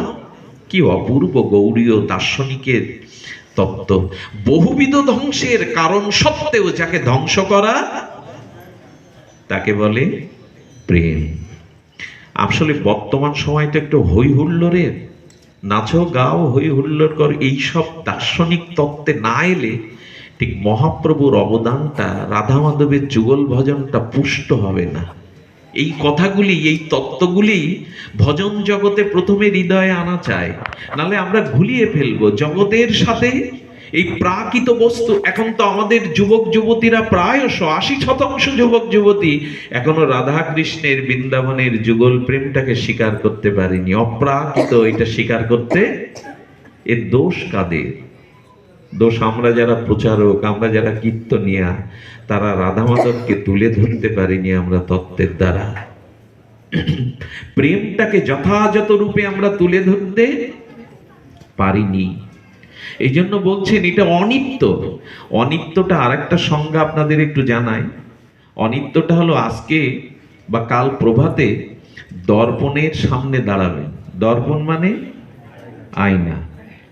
কি? অপূর্ব গৌড়ীয় দার্শনিকের তত্ত্ব। বহুবিধ ধ্বংসের কারণ সত্ত্বেও যাকে ধ্বংস করা তাকে বলে প্রেম। আসলে বর্তমান সময়টা একটু হই হুল্লোড়ের, নাচো গাও হই হুল্লোড় কর, এইসব দার্শনিক তত্ত্বে না এলে ঠিক মহাপ্রভুর অবদানটা, রাধা মাধবের যুগল ভজনটা পুষ্ট হবে না। এই কথাগুলি, এই তত্ত্বগুলি ভজন জগতে প্রথমে হৃদয়ে আনা চাই, নালে আমরা ঘুলিয়ে ফেলবো। জগতের সাথে এই প্রাকৃত বস্তু, এখন তো আমাদের যুবক যুবতীরা প্রায়শ 80% যুবক যুবতী এখনো রাধা কৃষ্ণের বৃন্দাবনের যুগল প্রেমটাকে স্বীকার করতে পারেনি। অপ্রাকৃত এটা স্বীকার করতে, এর দোষ কাদের? দোষ আমরা যারা প্রচারক, আমরা যারা কীর্তনিয়া, তারা রাধা মাধবকে তুলে ধরতে পারিনি আমরা তত্ত্বের দ্বারা। প্রেমটাকে যথাযথ রূপে আমরা তুলে ধরতে পারিনি। এই জন্য বলছেন এটা অনিত্য। অনিত্যটা আর একটা সংজ্ঞা আপনাদের একটু জানাই। অনিত্যটা হলো আজকে বা কাল প্রভাতে দর্পণের সামনে দাঁড়াবেন। দর্পণ মানে আয়না।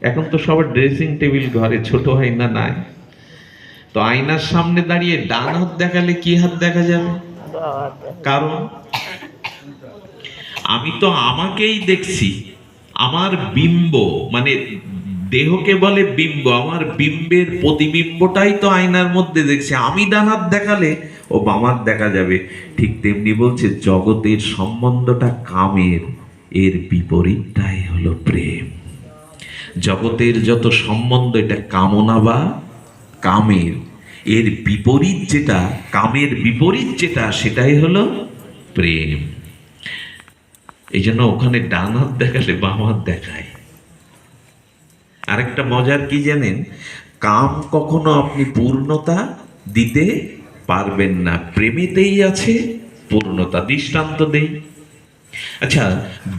এখন তো সবার ড্রেসিং টেবিল ঘরে ছোট আয়না নাই, তো আয়নার সামনে দাঁড়িয়ে ডান হাত দেখালে কি হাত দেখা যাবে? কারণ আমি তো আমাকেই দেখছি, আমার বিম্ব, মানে দেহকে বলে বিম্ব, আমার বিম্বের প্রতিবিম্বটাই তো আয়নার মধ্যে দেখছি। আমি ডান হাত দেখালে ও বাম হাত দেখা যাবে। ঠিক তেমনি বলছে জগতের সম্বন্ধটা কামের, এর বিপরীতটাই হলো প্রেম। জগতের যত সম্বন্ধ এটা কামনা বা কামের, এর বিপরীত যেটা, কামের বিপরীত যেটা, সেটাই হলো প্রেম। এই জন্য ওখানে ডান হাত দেখালে বাম হাত দেখায়। আরেকটা মজার কি জানেন? কাম কখনো আপনি পূর্ণতা দিতে পারবেন না, প্রেমেতেই আছে পূর্ণতা। দৃষ্টান্ত দেই। আচ্ছা,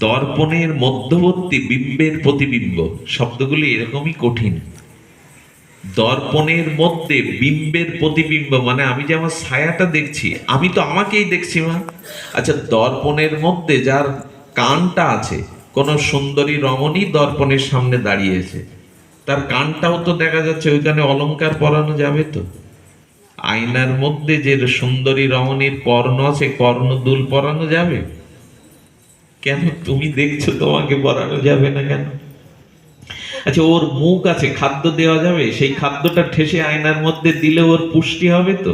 দর্পণের মধ্যবর্তী বিম্বের প্রতিবিম্ব, শব্দগুলি এরকমই কঠিন। দর্পণের মধ্যে বিম্বের প্রতিবিম্ব মানে আমি যে আমার ছায়াটা দেখছি, আমি তো আমাকেই দেখছি মা। আচ্ছা, দর্পণের মধ্যে যার কানটা আছে, কোন সুন্দরী রমণী দর্পণের সামনে দাঁড়িয়েছে, তার কানটাও তো দেখা যাচ্ছে, ওইখানে অলংকার পরানো যাবে তো? আয়নার মধ্যে যে সুন্দরী রমণীর কর্ণ আছে, কর্ণদুল পরানো যাবে? কেন? তুমি দেখছো, তোমাকে পরানো যাবে না কেন? আচ্ছা, ওর মুখ আছে, খাদ্য দেওয়া যাবে? সেই খাদ্যটা ঠেসে আয়নার মধ্যে দিলে ওর পুষ্টি হবে তো?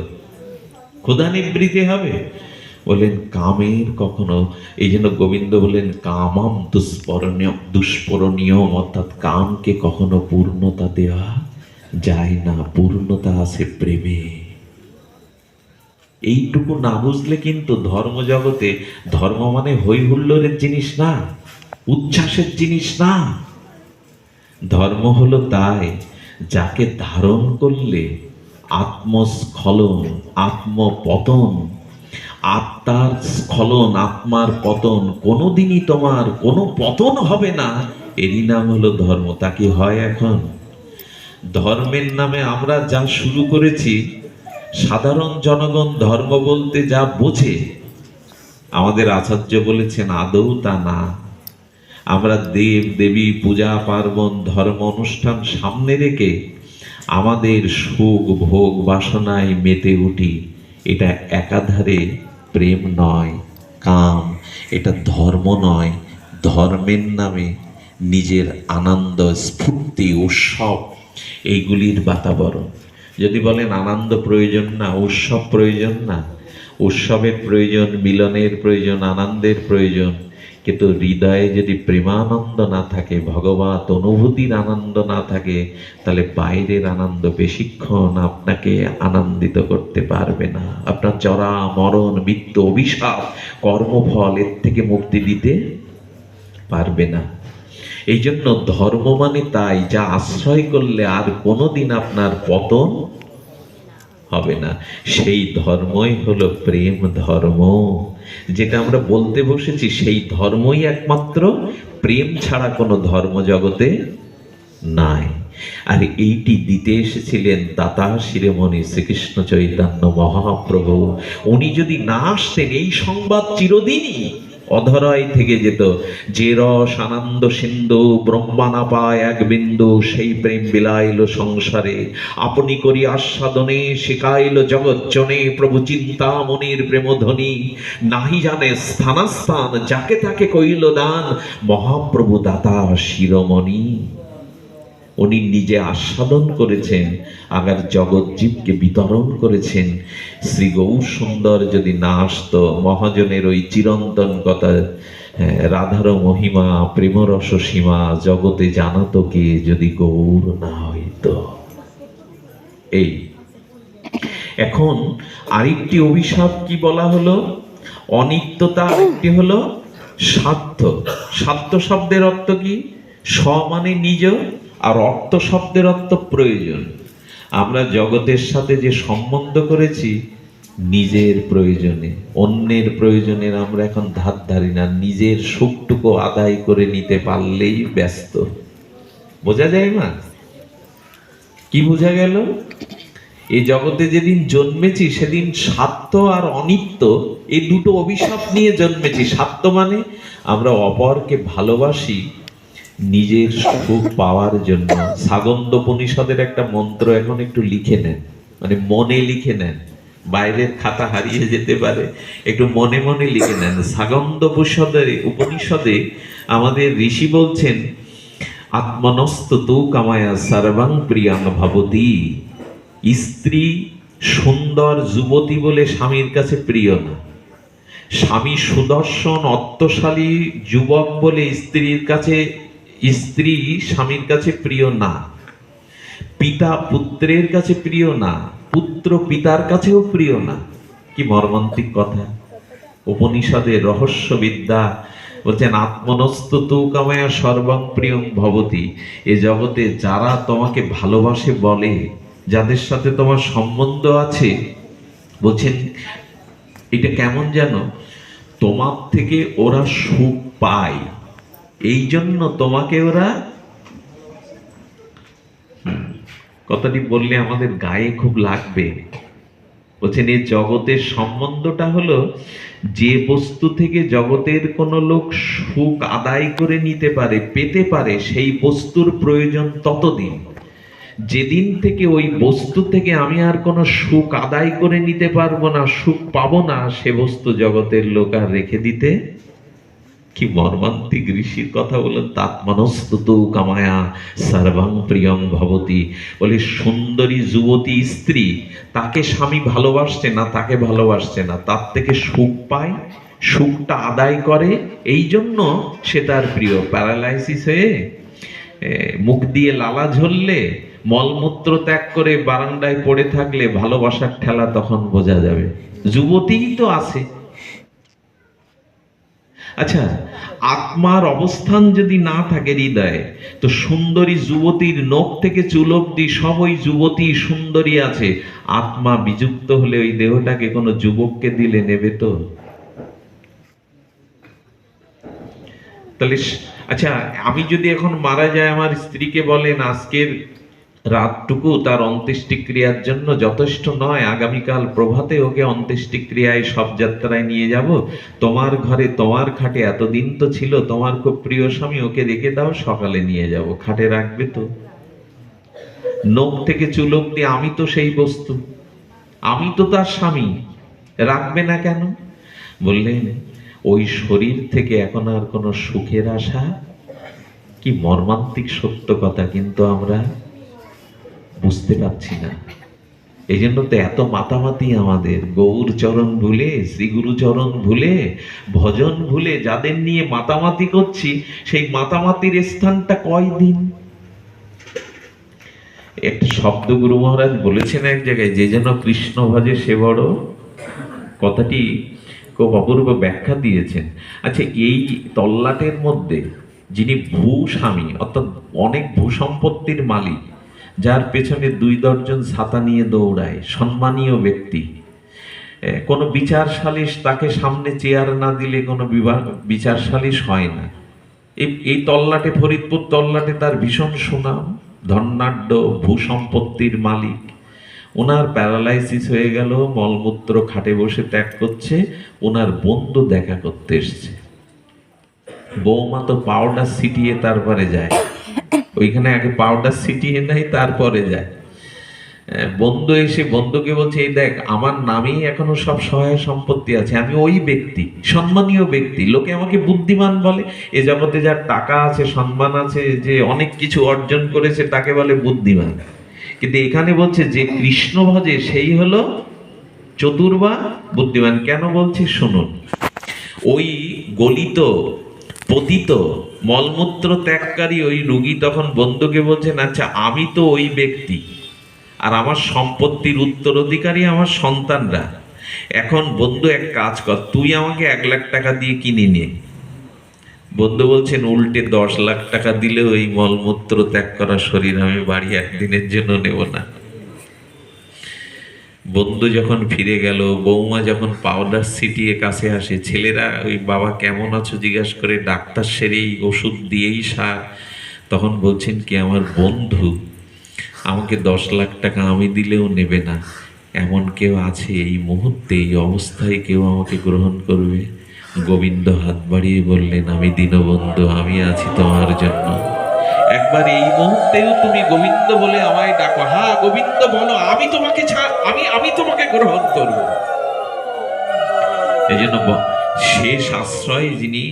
ক্ষুধা নিবৃত্তি হবে? বলেন কামের কখনো, এই জন্য গোবিন্দ বলেন কামাম দুষ্পরণীয়, অর্থাৎ কামকে কখনো পূর্ণতা দেওয়া যায় না। পূর্ণতা আছে প্রেমে। এইটুকু না বুঝলে কিন্তু ধর্ম জগতে, ধর্ম মানে হই হুল্লোড়ের জিনিস না, উচ্ছ্বাসের জিনিস না। ধর্ম হলো তাই যাকে ধারণ করলে আত্মস্খলন, আত্মপতন, আত্মার স্খলন, আত্মার পতন, কোনোদিনই তোমার কোনো পতন হবে না, এরই নাম হলো ধর্ম। তা কি হয় এখন? ধর্মের নামে আমরা যা শুরু করেছি, সাধারণ জনগণ ধর্ম বলতে যা বোঝে, আমাদের আচার্য বলেছেন আদৌ তা না। আমরা দেব দেবী, পূজা পার্বণ, ধর্ম অনুষ্ঠান সামনে রেখে আমাদের সুখ ভোগ বাসনায় মেতে উঠি। এটা একাধারে প্রেম নয়, কাম। এটা ধর্ম নয়। ধর্মের নামে নিজের আনন্দ, স্ফূর্তি, উৎসব, এইগুলির বাতাবরণ। যদি বলেন আনন্দ প্রয়োজন না, উৎসব প্রয়োজন না, উৎসবের প্রয়োজন, মিলনের প্রয়োজন, আনন্দের প্রয়োজন, কিন্তু হৃদয়ে যদি প্রেমানন্দ না থাকে, ভগবত অনুভূতির আনন্দ না থাকে, তাহলে বাইরের আনন্দ বেশিক্ষণ আপনাকে আনন্দিত করতে পারবে না। আপনার জরা মরণ, মৃত্যু, অভিশাপ, কর্মফল, এর থেকে মুক্তি দিতে পারবে না। এই জন্য ধর্ম মানে তাই যা আশ্রয় করলে আর কোনোদিন আপনার পতন হবে না। সেই ধর্মই হলো প্রেম ধর্ম। যেটা আমরা বলতে বসেছি, সেই ধর্মই একমাত্র। প্রেম ছাড়া কোনো ধর্ম জগতে নাই। আর এইটি দিতে এসেছিলেন দাতা শিরোমণি শ্রীকৃষ্ণ চৈতন্য মহাপ্রভু। উনি যদি না আসতেন, এই সংবাদ চিরদিনই অধরাই থেকে যেত। যে রস আনন্দ সিন্ধু, ব্রহ্মা না পায় এক বিন্দু, সেই প্রেম বিলাইল সংসারে। আপনি করি আস্বাদনে, শিখাইল জগৎ জনে, প্রভু চিন্তামণির প্রেমধ্বনি। নাহি জানে স্থানাস্থান, যাকে তাকে কইল দান, মহাপ্রভু দাতা শিরোমণি। উনি নিজে আস্বাদন করেছেন, আগার জগৎ জীবকে বিতরণ করেছেন। শ্রী গৌর সুন্দর যদি না আসতো, মহাজনের ওই চিরন্তন কথা, রাধার মহিমা, প্রেমরস সীমা জগতে জানাতো কে, যদি গৌর না হইতো। এই এখন আরেকটি অভিশাপ কি বলা হলো? অনিত্যতা। আরেকটি হলো সাধ্য। সাধ্য শব্দের অর্থ কি? স মানে নিজ, আর অর্থ শব্দের অর্থ প্রয়োজন। আমরা জগতের সাথে যে সম্বন্ধ করেছি নিজের প্রয়োজনে, অন্যের প্রয়োজনের আমরা এখন ধার ধারি না, নিজের সুখটুকু আদায় করে নিতে পারলেই ব্যস্ত। বোঝা যায় না? কি বোঝা গেল? এই জগতে যেদিন জন্মেছি সেদিন স্বার্থ আর অনিত্য এই দুটো অভিশাপ নিয়ে জন্মেছি। স্বার্থ মানে আমরা অপরকে ভালোবাসি নিজের সুখ পাওয়ার জন্য। ছাগন্দোপনিষদের একটা মন্ত্র এখন একটু লিখে নেন, মানে মনে লিখে নেন, বাইরের খাতা হারিয়ে যেতে পারে, একটু মনে মনে লিখে নেন। উপনিষদে আমাদের ঋষি বলছেন, আত্মনস্তু কামায়া সর্বং প্রিয়াং ভবতি। স্ত্রী সুন্দর যুবতী বলে স্বামীর কাছে প্রিয় না, স্বামী সুদর্শন অর্থশালী যুবক বলে স্ত্রী স্বামীর কাছে প্রিয় না, পিতা পুত্রের কাছে প্রিয় না, পুত্র পিতার কাছেও প্রিয় না। কি মর্মান্তিক কথা! উপনিষদের রহস্য বিদ্যা বলছেন, আত্মনস্তু কামায়া সর্বং প্রিয়ং ভবতি। এ জগতে যারা তোমাকে ভালোবাসে বলে, যাদের সাথে তোমার সম্বন্ধ আছে, বলছেন এটা কেমন যেন তোমার থেকে ওরা সুখ পায়, এই জন্য তোমাকে ওরা, কথাটি বললে আমাদের গায়ে খুব লাগবে। বলছেন এই জগতের সম্বন্ধটা হলো, যে বস্তু থেকে জগতের কোনো লোক সুখ আদায় করে নিতে পারে, পেতে পারে, সেই বস্তুর প্রয়োজন ততদিন। যেদিন থেকে ওই বস্তু থেকে আমি আর কোনো সুখ আদায় করে নিতে পারবো না, সুখ পাবো না, সে বস্তু জগতের লোক আর রেখে দিতে। কি মর্মান্তিক ঋষির কথা বলেন, তাত্মনস্তু কামায়া সর্বং প্রিয়ং ভবতি। বলে সুন্দরী যুবতী স্ত্রী, তাকে স্বামী ভালোবাসছে না, তাকে ভালোবাসছে না, তার থেকে সুখ পায়, সুখটা আদায় করে, এই জন্য সে তার প্রিয়। প্যারালাইসিস হয়ে মুখ দিয়ে লালা ঝরলে, মলমূত্র ত্যাগ করে বারান্দায় পড়ে থাকলে ভালোবাসার ঠেলা তখন বোঝা যাবে। যুবতীই তো আছে। আচ্ছা, আত্মার অবস্থান যদি না থাকে হৃদয়ে, তো সুন্দরী যুবতীর নখ থেকে চুল অবধি সব ওই যুবতী সুন্দরী আছে। আত্মা বিযুক্ত হলে ওই দেহটাকে কোনো যুবককে দিলে নেবে তো? তাহলে আচ্ছা, আমি যদি এখন মারা যায়, আমার স্ত্রীকে বলেন আজকের রাতটুকু তার অন্ত্যেষ্টিক্রিয়ার জন্য যথেষ্ট নয়, আগামীকাল প্রভাতে ওকে অন্ত্যেষ্টিক্রিয়ায় সব যাত্রায় নিয়ে যাব, তোমার ঘরে তোমার খাটে এতদিন তো ছিল, তোমার খুব প্রিয় স্বামী, ওকে রেখে দাও, সকালে নিয়ে যাব। খাটে রাখবে তো? নখ থেকে চুল অবধি আমি তো সেই বস্তু, আমি তো তার স্বামী, রাখবে না কেন? বললেন ওই শরীর থেকে এখন আর কোনো সুখের আশা। কি মর্মান্তিক সত্য কথা, কিন্তু আমরা বুঝতে পারছি না। এই জন্য তো এত মাতামাতি আমাদের, গৌর চরণ ভুলে, শ্রীগুরু চরণ ভুলে, ভজন ভুলে যাদের নিয়ে মাতামাতি করছি, সেই মাতামাতির স্থানটা কয়দিন। একটা শব্দ গুরু মহারাজ বলেছেন এক জায়গায়, যে যেন কৃষ্ণ ভজে সে বড়, কথাটি খুব অপূর্ব ব্যাখ্যা দিয়েছেন। আচ্ছা, এই তল্লাটের মধ্যে যিনি ভূস্বামী, অর্থাৎ অনেক ভূসম্পত্তির মালিক, যার পেছনে 2 দর্জন ছাতা নিয়ে দৌড়ায়, সম্মানীয় ব্যক্তি, কোনো বিচার সালিশ তাকে সামনে চেয়ার না দিলে কোনো বিচার সালিশ হয় না। এই তল্লাটে, ফরিদপুর তল্লাটে তার ভীষণ সুনাম, ধনাঢ্য ভূসম্পত্তির মালিক। ওনার প্যারালাইসিস হয়ে গেল, মলমূত্র খাটে বসে ত্যাগ করছে, ওনার বন্ধু দেখা করতে এসছে। বৌমা তো পাউডার ছিটিয়ে তারপরে যায়, ওইখানে আগে পাউডার ছিটিয়ে নেয় তারপরে যায়। বন্ধু এসে বন্ধুকে বলছে, এই দেখ আমার নামেই এখনো সব সহায় সম্পত্তি আছে, আমি ওই ব্যক্তি, সম্মানীয় ব্যক্তি, লোকে আমাকে বুদ্ধিমান বলে। এ জগতে যার টাকা আছে, সম্মান আছে, যে অনেক কিছু অর্জন করেছে, তাকে বলে বুদ্ধিমান। কিন্তু এখানে বলছে যে কৃষ্ণ ভজে সেই হলো চতুর্বা বুদ্ধিমান। কেন বলছি শুনুন। ওই গলিত পতিত মলমূত্র ত্যাগকারী ওই রোগী তখন বন্ধুকে বলছেন, আচ্ছা আমি তো ওই ব্যক্তি, আর আমার সম্পত্তির উত্তরাধিকারী আমার সন্তানরা। এখন বন্ধু এক কাজ কর, তুই আমাকে 1 লাখ টাকা দিয়ে কিনে নে। বন্ধু বলছেন উল্টে 10 লাখ টাকা দিলেও এই মলমূত্র ত্যাগ করা শরীর আমি বাড়ি একদিনের জন্য নেব না। বন্ধু যখন ফিরে গেল, বৌমা যখন পাউডার ছিটিয়ে কাছে আসে, ছেলেরা ওই বাবা কেমন আছো জিজ্ঞাস করে ডাক্তার সেরেই ওষুধ দিয়েই সার, তখন বলছেন কি আমার বন্ধু আমাকে 10 লাখ টাকা আমি দিলেও নেবে না, এমন কেউ আছে এই মুহূর্তে এই অবস্থায় কেউ আমাকে গ্রহণ করবে? গোবিন্দ হাত বাড়িয়ে বললেন আমি দীনবন্ধু, আমি আছি তোমার জন্য। একবার এই মুহূর্তেও তুমি গোবিন্দ বলে আমায় ডাকো, হ্যাঁ গোবিন্দ বলো, আমি তোমাকে আমি তোমাকে গ্রহণ করব। এই জন্য শেষ আশ্রয় যিনি,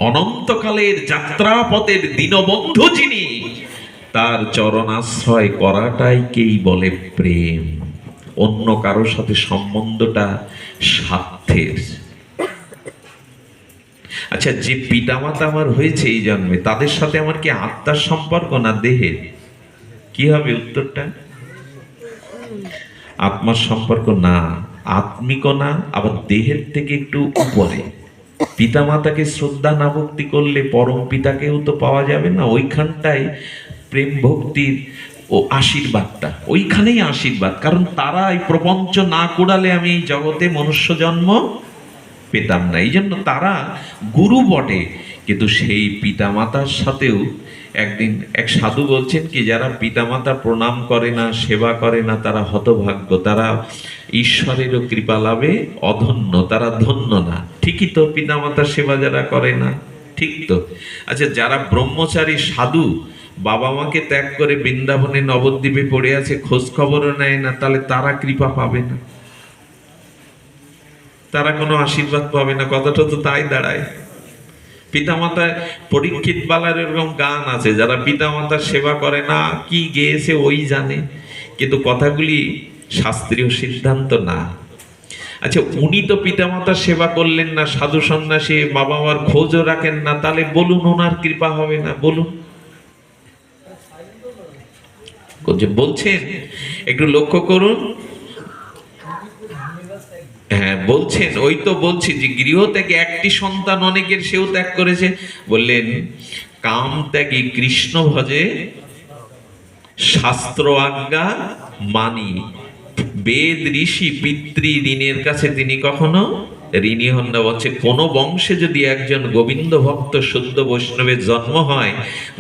অনন্তকালের যাত্রাপথের দীনবন্ধু যিনি, তার চরণাশ্রয় করাটাই কেই বলে প্রেম। অন্য কারোর সাথে সম্বন্ধটা স্বার্থের। আচ্ছা, যে পিতামাতা আমার হয়েছে এই জন্মে, তাদের সাথে আমার কি আত্মার সম্পর্ক না দেহের? কি হবে উত্তরটা? আত্মার সম্পর্ক না, আত্মিক না, আবার দেহের থেকে একটু উপরে। পিতামাতাকে শ্রদ্ধা না ভক্তি করলে পরম পিতাকেও তো পাওয়া যাবে না। ওইখানটাই প্রেম ভক্তির ও আশীর্বাদটা, ওইখানেই আশীর্বাদ। কারণ তারা এই প্রপঞ্চ না কুড়ালে আমি এই জগতে মনুষ্য জন্ম পেতাম না। এই জন্য তারা গুরু বটে, কিন্তু সেই পিতামাতার সাথেও একদিন এক সাধু বলছেন কি, যারা পিতামাতা প্রণাম করে না, সেবা করে না, তারা হতভাগ্য, তারা ঈশ্বরেরও কৃপা লাভে অধন্য, তারা ধন্য না। ঠিকই তো, পিতামাতার সেবা যারা করে না, ঠিক তো। আচ্ছা, যারা ব্রহ্মচারী সাধু, বাবা মাকে ত্যাগ করে বৃন্দাবনে নবদ্বীপে পড়ে আছে, খোঁজ খবরও নেয় না, তাহলে তারা কৃপা পাবে না, তারা কোনো আশীর্বাদ পাবে না। কথাটা তো তাই দাঁড়ায়। পিতামাতা, পরীক্ষিত বালার এরকম গান আছে, যারা পিতামাতার সেবা করে না, কি গেয়েছে ওই জানে, কিন্তু কথাগুলি শাস্ত্রীয় সিদ্ধান্ত না। আচ্ছা, উনি তো পিতামাতার সেবা করলেন না, সাধু সন্ন্যাসী, বাবা মার খোঁজও রাখেন না, তাহলে বলুন ওনার কৃপা হবে না? বলুন, বলছেন একটু লক্ষ্য করুন। হ্যাঁ বলছেন, ওই তো বলছি যে গৃহ থেকে একটি সন্তান অনেকের, সেও ত্যাগ করেছে। বললেন কাম ত্যাগী কৃষ্ণ ভজে, শাস্ত্র আজ্ঞা মানি, বেদ ঋষি পিতৃ ঋণের কাছে তিনি কখনো ঋণী হন না। বলছে কোন বংশে যদি একজন গোবিন্দ ভক্ত শুদ্ধ বৈষ্ণবের জন্ম হয়,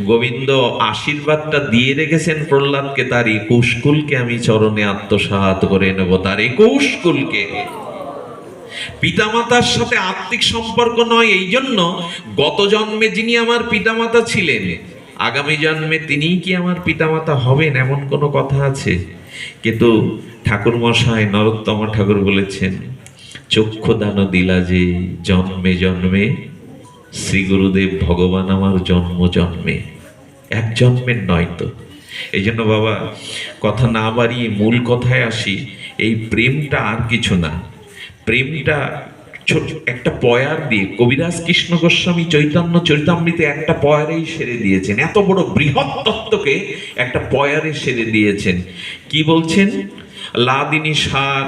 গোবিন্দ আশীর্বাদটা দিয়ে রেখেছেন প্রহ্লাদকে, তার 21 কুলকে আমি চরণে আত্মসাৎ করে নেব, তার 21 কুলকে। পিতামাতার সাথে আত্মিক সম্পর্ক নয়, এই জন্য গত জন্মে যিনি আমার পিতামাতা ছিলেন, আগামী জন্মে তিনিই কি আমার পিতামাতা হবেন, এমন কোনো কথা আছে? কিন্তু ঠাকুর মশাই নরোত্তম ঠাকুর বলেছেন, চক্ষু দান দিলা যে জন্মে জন্মে, শ্রী গুরুদেব ভগবান আমার জন্ম জন্মে, এক জন্মের নয় তো। এই জন্য বাবা, কথা না বাড়িয়ে মূল কথায় আসি। এই প্রেমটা আর কিছু না, প্রেমটা ছোট একটা পয়ার দিয়ে, কবিরাজ কৃষ্ণ গোস্বামী চৈতন্য চরিতামৃতে একটা পয়ারেই সেরে দিয়েছেন। এত বড় বৃহৎ তত্ত্বকে একটা পয়ারে সেরে দিয়েছেন। কি বলছেন? লাদিনী সার,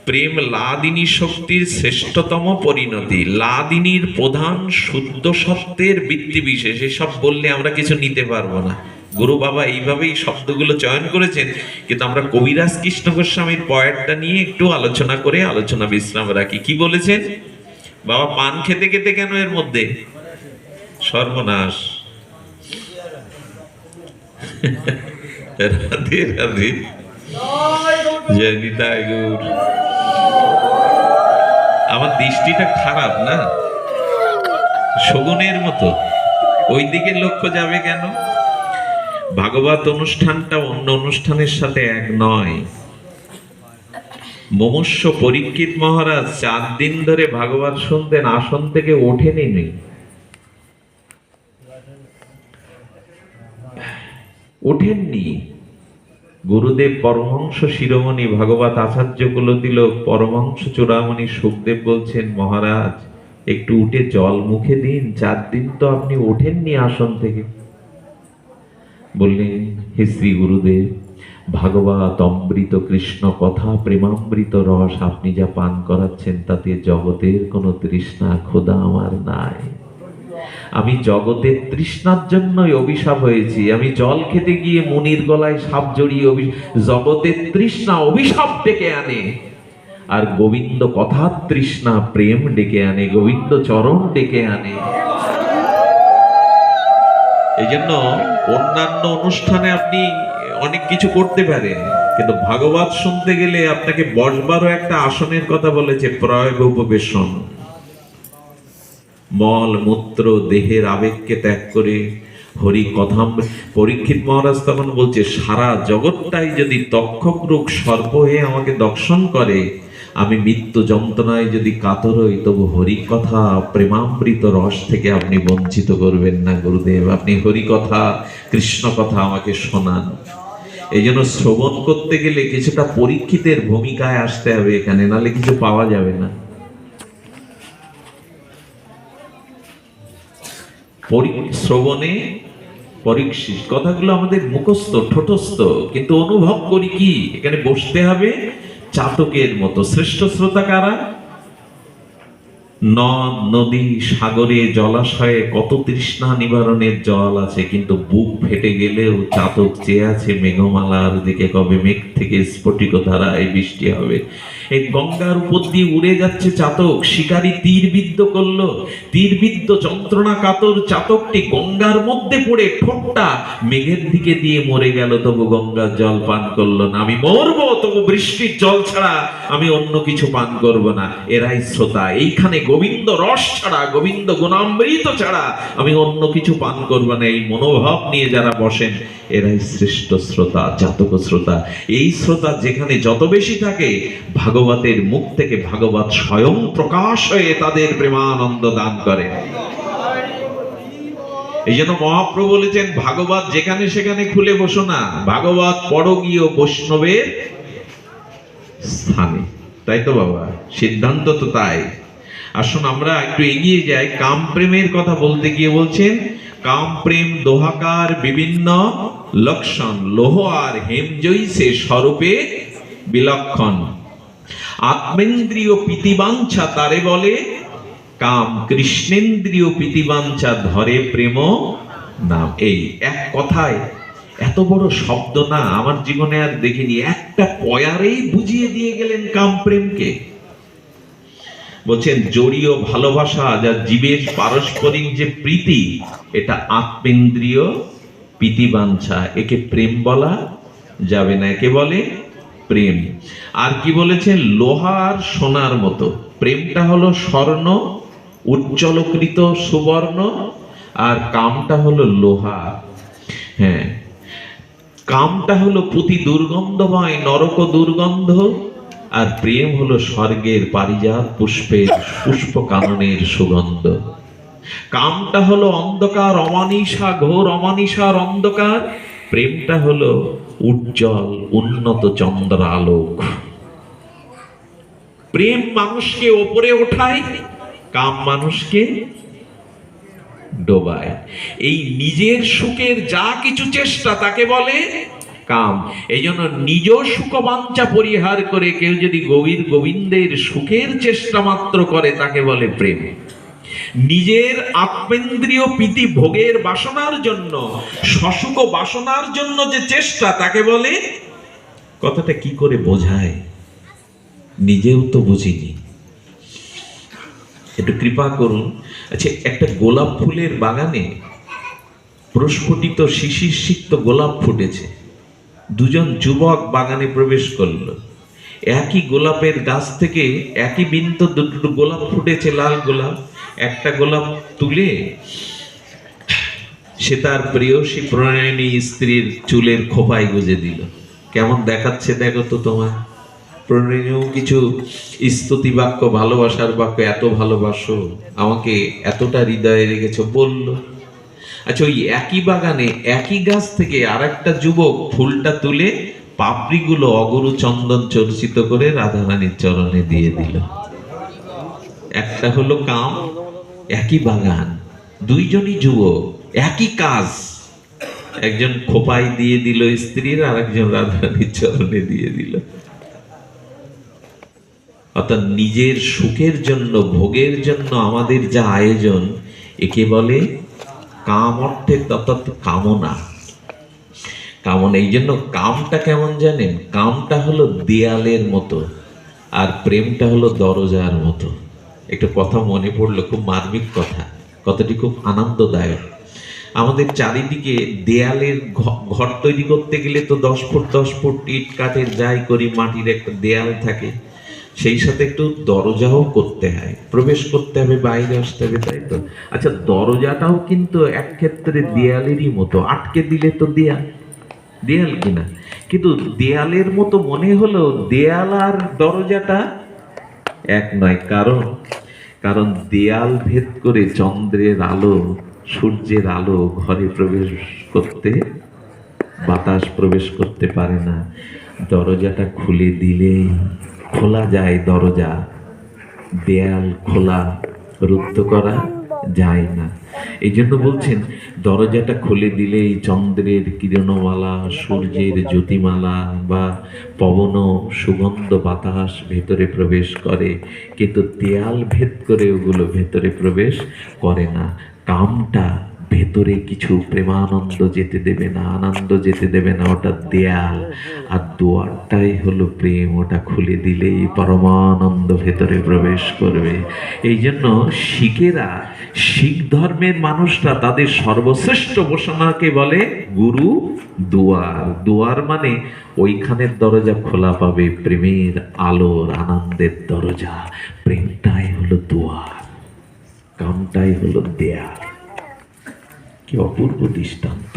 প্রেম লাদিনী শক্তির শ্রেষ্ঠতম পরিণতি, লাদিনীর প্রধান শুদ্ধ সত্যের বৃত্তি বিশেষ। এসব বললে আমরা কিছু নিতে পারবো না। গুরু বাবা এইভাবেই শব্দগুলো চয়ন করেছেন, কিন্তু আমরা কবিরাজ কৃষ্ণ গোস্বামীর পয়েন্টটা নিয়ে একটু আলোচনা করে আলোচনা বিশ্রাম রাখি। কি বলেছেন বাবা? পান খেতে খেতে কেন এর মধ্যে সর্বনাশ। রাধে রাধে, জয় নিতাই গৌর। আমার দৃষ্টিটা খারাপ না, শগুনের মতো, ওই দিকে লক্ষ্য যাবে কেন? ভাগবত অনুষ্ঠানটা অন্য অনুষ্ঠানের সাথে এক নয়। মুমুষ্য পরীক্ষিত মহারাজ 4 দিন ধরে ভাগবত শুনতেন, আসন থেকে ওঠেনি, ওঠেননি। গুরুদেব পরমহংস শিরোমণি ভাগবত আচার্য কুলতিলক পরমহংস চূড়ামণি সুখদেব বলছেন, মহারাজ একটু উঠে জল মুখে দিন, 4 দিন তো আপনি ওঠেননি আসন থেকে। বললেন, হে শ্রী গুরুদেব, ভাগবত অমৃত কৃষ্ণ কথা প্রেমামৃত রস আপনি যা পান করাচ্ছেন তাতে জগতের কোনো তৃষ্ণা ক্ষুধা আমার নাই। আমি জগতের তৃষ্ণার জন্যই অভিশাপ হয়েছি। আমি জল খেতে গিয়ে মুনির গলায় সাপ জড়িয়ে জগতের তৃষ্ণা অভিশাপ ডেকে আনে, আর গোবিন্দ কথার তৃষ্ণা প্রেম ডেকে আনে, গোবিন্দ চরণ ডেকে আনে। এই জন্য অন্যান্য অনুষ্ঠানে আপনি অনেক কিছু করতে পারেন, কিন্তু ভাগবত শুনতে গেলে আপনাকে বসবারও একটা আসনের কথা বলেছে, প্রয়োগ উপবেশন। মল মূত্র দেহের আবেগকে ত্যাগ করে হরি কথাম। পরীক্ষিত মহারাজ তখন বলছে, সারা জগৎটাই যদি তক্ষক রূপ সর্প হয়ে আমাকে দর্শন করে, আমি মৃত্যু যন্ত্রণায় যদি কাতর হই, তবু হরি কথা প্রেমামৃত রস থেকে আপনি বঞ্চিত করবেন না গুরুদেব। আপনি হরি কথা কৃষ্ণ কথা আমাকে শোনান। এই জন্য শ্রবণ করতে গেলে কিছুটা পরীক্ষিতের ভূমিকায় আসতে হবে এখানে, নাহলে কিছু পাওয়া যাবে না। শ্রবণে পরীক্ষিত কথাগুলো আমাদের মুখস্থ ঠোঁটস্থ, কিন্তু অনুভব করি কি, এখানে বসতে হবে চাতকের মতো। শ্রেষ্ঠ শ্রোতা কারা? নদ নদী সাগরে জলাশয়ে কত তৃষ্ণা নিবারণের জল আছে, কিন্তু বুক ফেটে গেলেও চাতক চেয়ে আছে মেঘমালার দিকে, কবে মেঘ থেকে স্ফটিক ধারায় বৃষ্টি হবে। এই গঙ্গার উপর দিয়ে উড়ে যাচ্ছে চাতক, শিকারী তীরবিদ্ধ করলো, তীরবিদ্ধ যন্ত্রণা কাতর চাতকটি গঙ্গার মধ্যে পড়ে ঠোঁটটা মেঘের দিকে দিয়ে মরে গেল, তবু গঙ্গার জল পান করলো না। আমি মরবো তবু বৃষ্টির জল ছাড়া আমি অন্য কিছু পান করব না। এরাই শ্রোতা। এইখানে গোবিন্দ রস ছাড়া, গোবিন্দ গুণামৃত ছাড়া আমি অন্য কিছু পান করব না, এই মনোভাব নিয়ে যারা বসেন এরাই শ্রেষ্ঠ শ্রোতা, জাতক শ্রোতা। এই শ্রোতা যেখানে যত বেশি থাকে, ভাগবতের মুখ থেকে ভাগবত স্বয়ং প্রকাশ হয়ে তাদের প্রেমানন্দ দান করে। এই জন্য মহাপ্রভু বলেছেন, ভাগবত যেখানে সেখানে খুলে বসো না, ভাগবত পড়ো গিয়ে বৈষ্ণবের স্থানে। তাই তো বাবা, সিদ্ধান্ত তো তাই। আসুন আমরা একটু এগিয়ে যাই। কাম প্রেমের কথা বলতে গিয়ে বলছেন, কাম প্রেম দোহাকার বিভিন্ন লক্ষণ, লোহ আর হেম জৈসে স্বরূপে বিলক্ষণ। আত্মেন্দ্রিয় প্রীতিবাঞ্ছা তারে বলে কাম, কৃষ্ণেন্দ্রিয় প্রীতিবাঞ্ছা ধরে প্রেম নাম। এই এক কথায় এত বড় শব্দ না আমার জীবনে আর দেখিনি, একটা পয়ারেই বুঝিয়ে দিয়ে গেলেন কাম প্রেমকে। বলছেন জড়ীয় ভালোবাসা, যা জীবের পারস্পরিক যে প্রীতি, এটা আত্মেন্দ্রিয় প্রীতিবাঞ্ছা, একে প্রেম বলা যাবে না, একে বলে প্রেম। আর কি বলেছেন, লোহার সোনার মতো। প্রেমটা হলো স্বর্ণ উজ্জ্বলকৃত সুবর্ণ, আর কামটা হলো লোহা। হ্যাঁ, কামটা হলো পুঁতি দুর্গন্ধময় নরক দুর্গন্ধ, আর প্রেম হলো স্বর্গের পারিজাত পুষ্পের পুষ্প কাননের সুগন্ধ। কামটা হলো অন্ধকার অমানিসা, ঘোর অমানিসার অন্ধকার। প্রেমটা হলো উজ্জ্বল উন্নত চন্দ্র আলোক। প্রেম মানুষকে ওপরে ওঠায়, কাম মানুষকে ডোবায়। এই নিজের সুখের যা কিছু চেষ্টা তাকে বলে কাম। এই জন্য নিজ সুখবাঞ্ছা পরিহার করে কেউ যদি গোবিন্দের সুখের চেষ্টা মাত্র করে, তাকে বলে প্রেম। নিজের আত্মেন্দ্রিয় প্রীতি ভোগের বাসনার জন্য, সসুখ বাসনার জন্য যে চেষ্টা, তাকে বলে। কথাটা কি করে বোঝায় নিজেও তো বুঝিনি, একটু কৃপা করুন। আচ্ছা, একটা গোলাপ ফুলের বাগানে প্রস্ফুটিত শিশির সিক্ত গোলাপ ফুটেছে। দুজন যুবক বাগানে প্রবেশ করলো। একই গোলাপের গাছ থেকে একই বিন্দু দুটো গোলাপ ফুটেছে, লাল গোলাপ। একটা গোলাপ তুলে সে তার প্রেয়সী প্রণয়িনী স্ত্রীর চুলের খোপায় গুজে দিল। কেমন দেখাচ্ছে দেখো তো তোমার। প্রণয়িনীও কিছু স্তুতি বাক্য, ভালোবাসার বাক্য, এত ভালোবাসো আমাকে, এতটা হৃদয়ে রেখেছো বলল। আচ্ছা, ওই একই বাগানে একই গাছ থেকে আর একটা যুবক ফুলটা তুলে পাপড়িগুলো অগুরু চন্দন চর্চিত করে রাধারানীর চরণে দিয়ে দিল। একটা হলো কাম, একই বাগান, দুইজনই যুবক, একই কাজ, একজন খোপায় দিয়ে দিল স্ত্রীর, আর একজন রাধারানীর চরণে দিয়ে দিল। অর্থাৎ নিজের সুখের জন্য, ভোগের জন্য আমাদের যা আয়োজন, একে বলে কাম, অর্থে অর্থাৎ কামনা। কামনা, এই জন্য কামটা কেমন জানেন? কামটা হলো দেয়ালের মতো, আর প্রেমটা হলো দরজার মতো। একটা কথা মনে পড়লো, খুব মার্মিক কথা, কথাটি খুব আনন্দদায়ক। আমাদের চারিদিকে দেয়ালের ঘর তৈরি করতে গেলে তো 10 ফুট 10 ফুট ইট কাঠের যাই করি মাটির একটা দেয়াল থাকে, সেই সাথে একটু দরজাও করতে হয়, প্রবেশ করতে হবে, বাইরে আসতে হবে, তাই তো? আচ্ছা, দরজাটাও কিন্তু এক ক্ষেত্রে দেয়ালেরই মতো, আটকে দিলে তো দেয়াল, দেয়াল কিনা? কিন্তু দেয়ালের মতো মনে হলো দেয়াল আর দরজাটা এক নয়। কারণ কারণ দেয়াল ভেদ করে চন্দ্রের আলো, সূর্যের আলো ঘরে প্রবেশ করতে, বাতাস প্রবেশ করতে পারে না। দরজাটা খুলে দিলে খোলা যায় দরজা, দেয়াল খোলা রুদ্ধ করা যায় না। এই জন্য বলছেন দরজাটা খুলে দিলেই চন্দ্রের কিরণমালা, সূর্যের জ্যোতিমালা বা পবন সুগন্ধ বাতাস ভেতরে প্রবেশ করে, কিন্তু দেয়াল ভেদ করে ওগুলো ভেতরে প্রবেশ করে না। কামটা ভেতরে কিছু প্রেমানন্দ যেতে দেবে না, আনন্দ যেতে দেবে না, ওটা দেয়াল। আর দুয়ারটাই হলো প্রেম, ওটা খুলে দিলেই পরমানন্দ ভেতরে প্রবেশ করবে। এই জন্য শিখেরা, শিখ ধর্মের মানুষরা তাদের সর্বশ্রেষ্ঠ উপাসনাকে বলে গুরু দুয়ার। দুয়ার মানে ওইখানের দরজা খোলা পাবে, প্রেমের আলোর আনন্দের দরজা। প্রেমটাই হলো দুয়ার, কামটাই হলো দেয়াল। কি অপূর্ব দৃষ্টান্ত!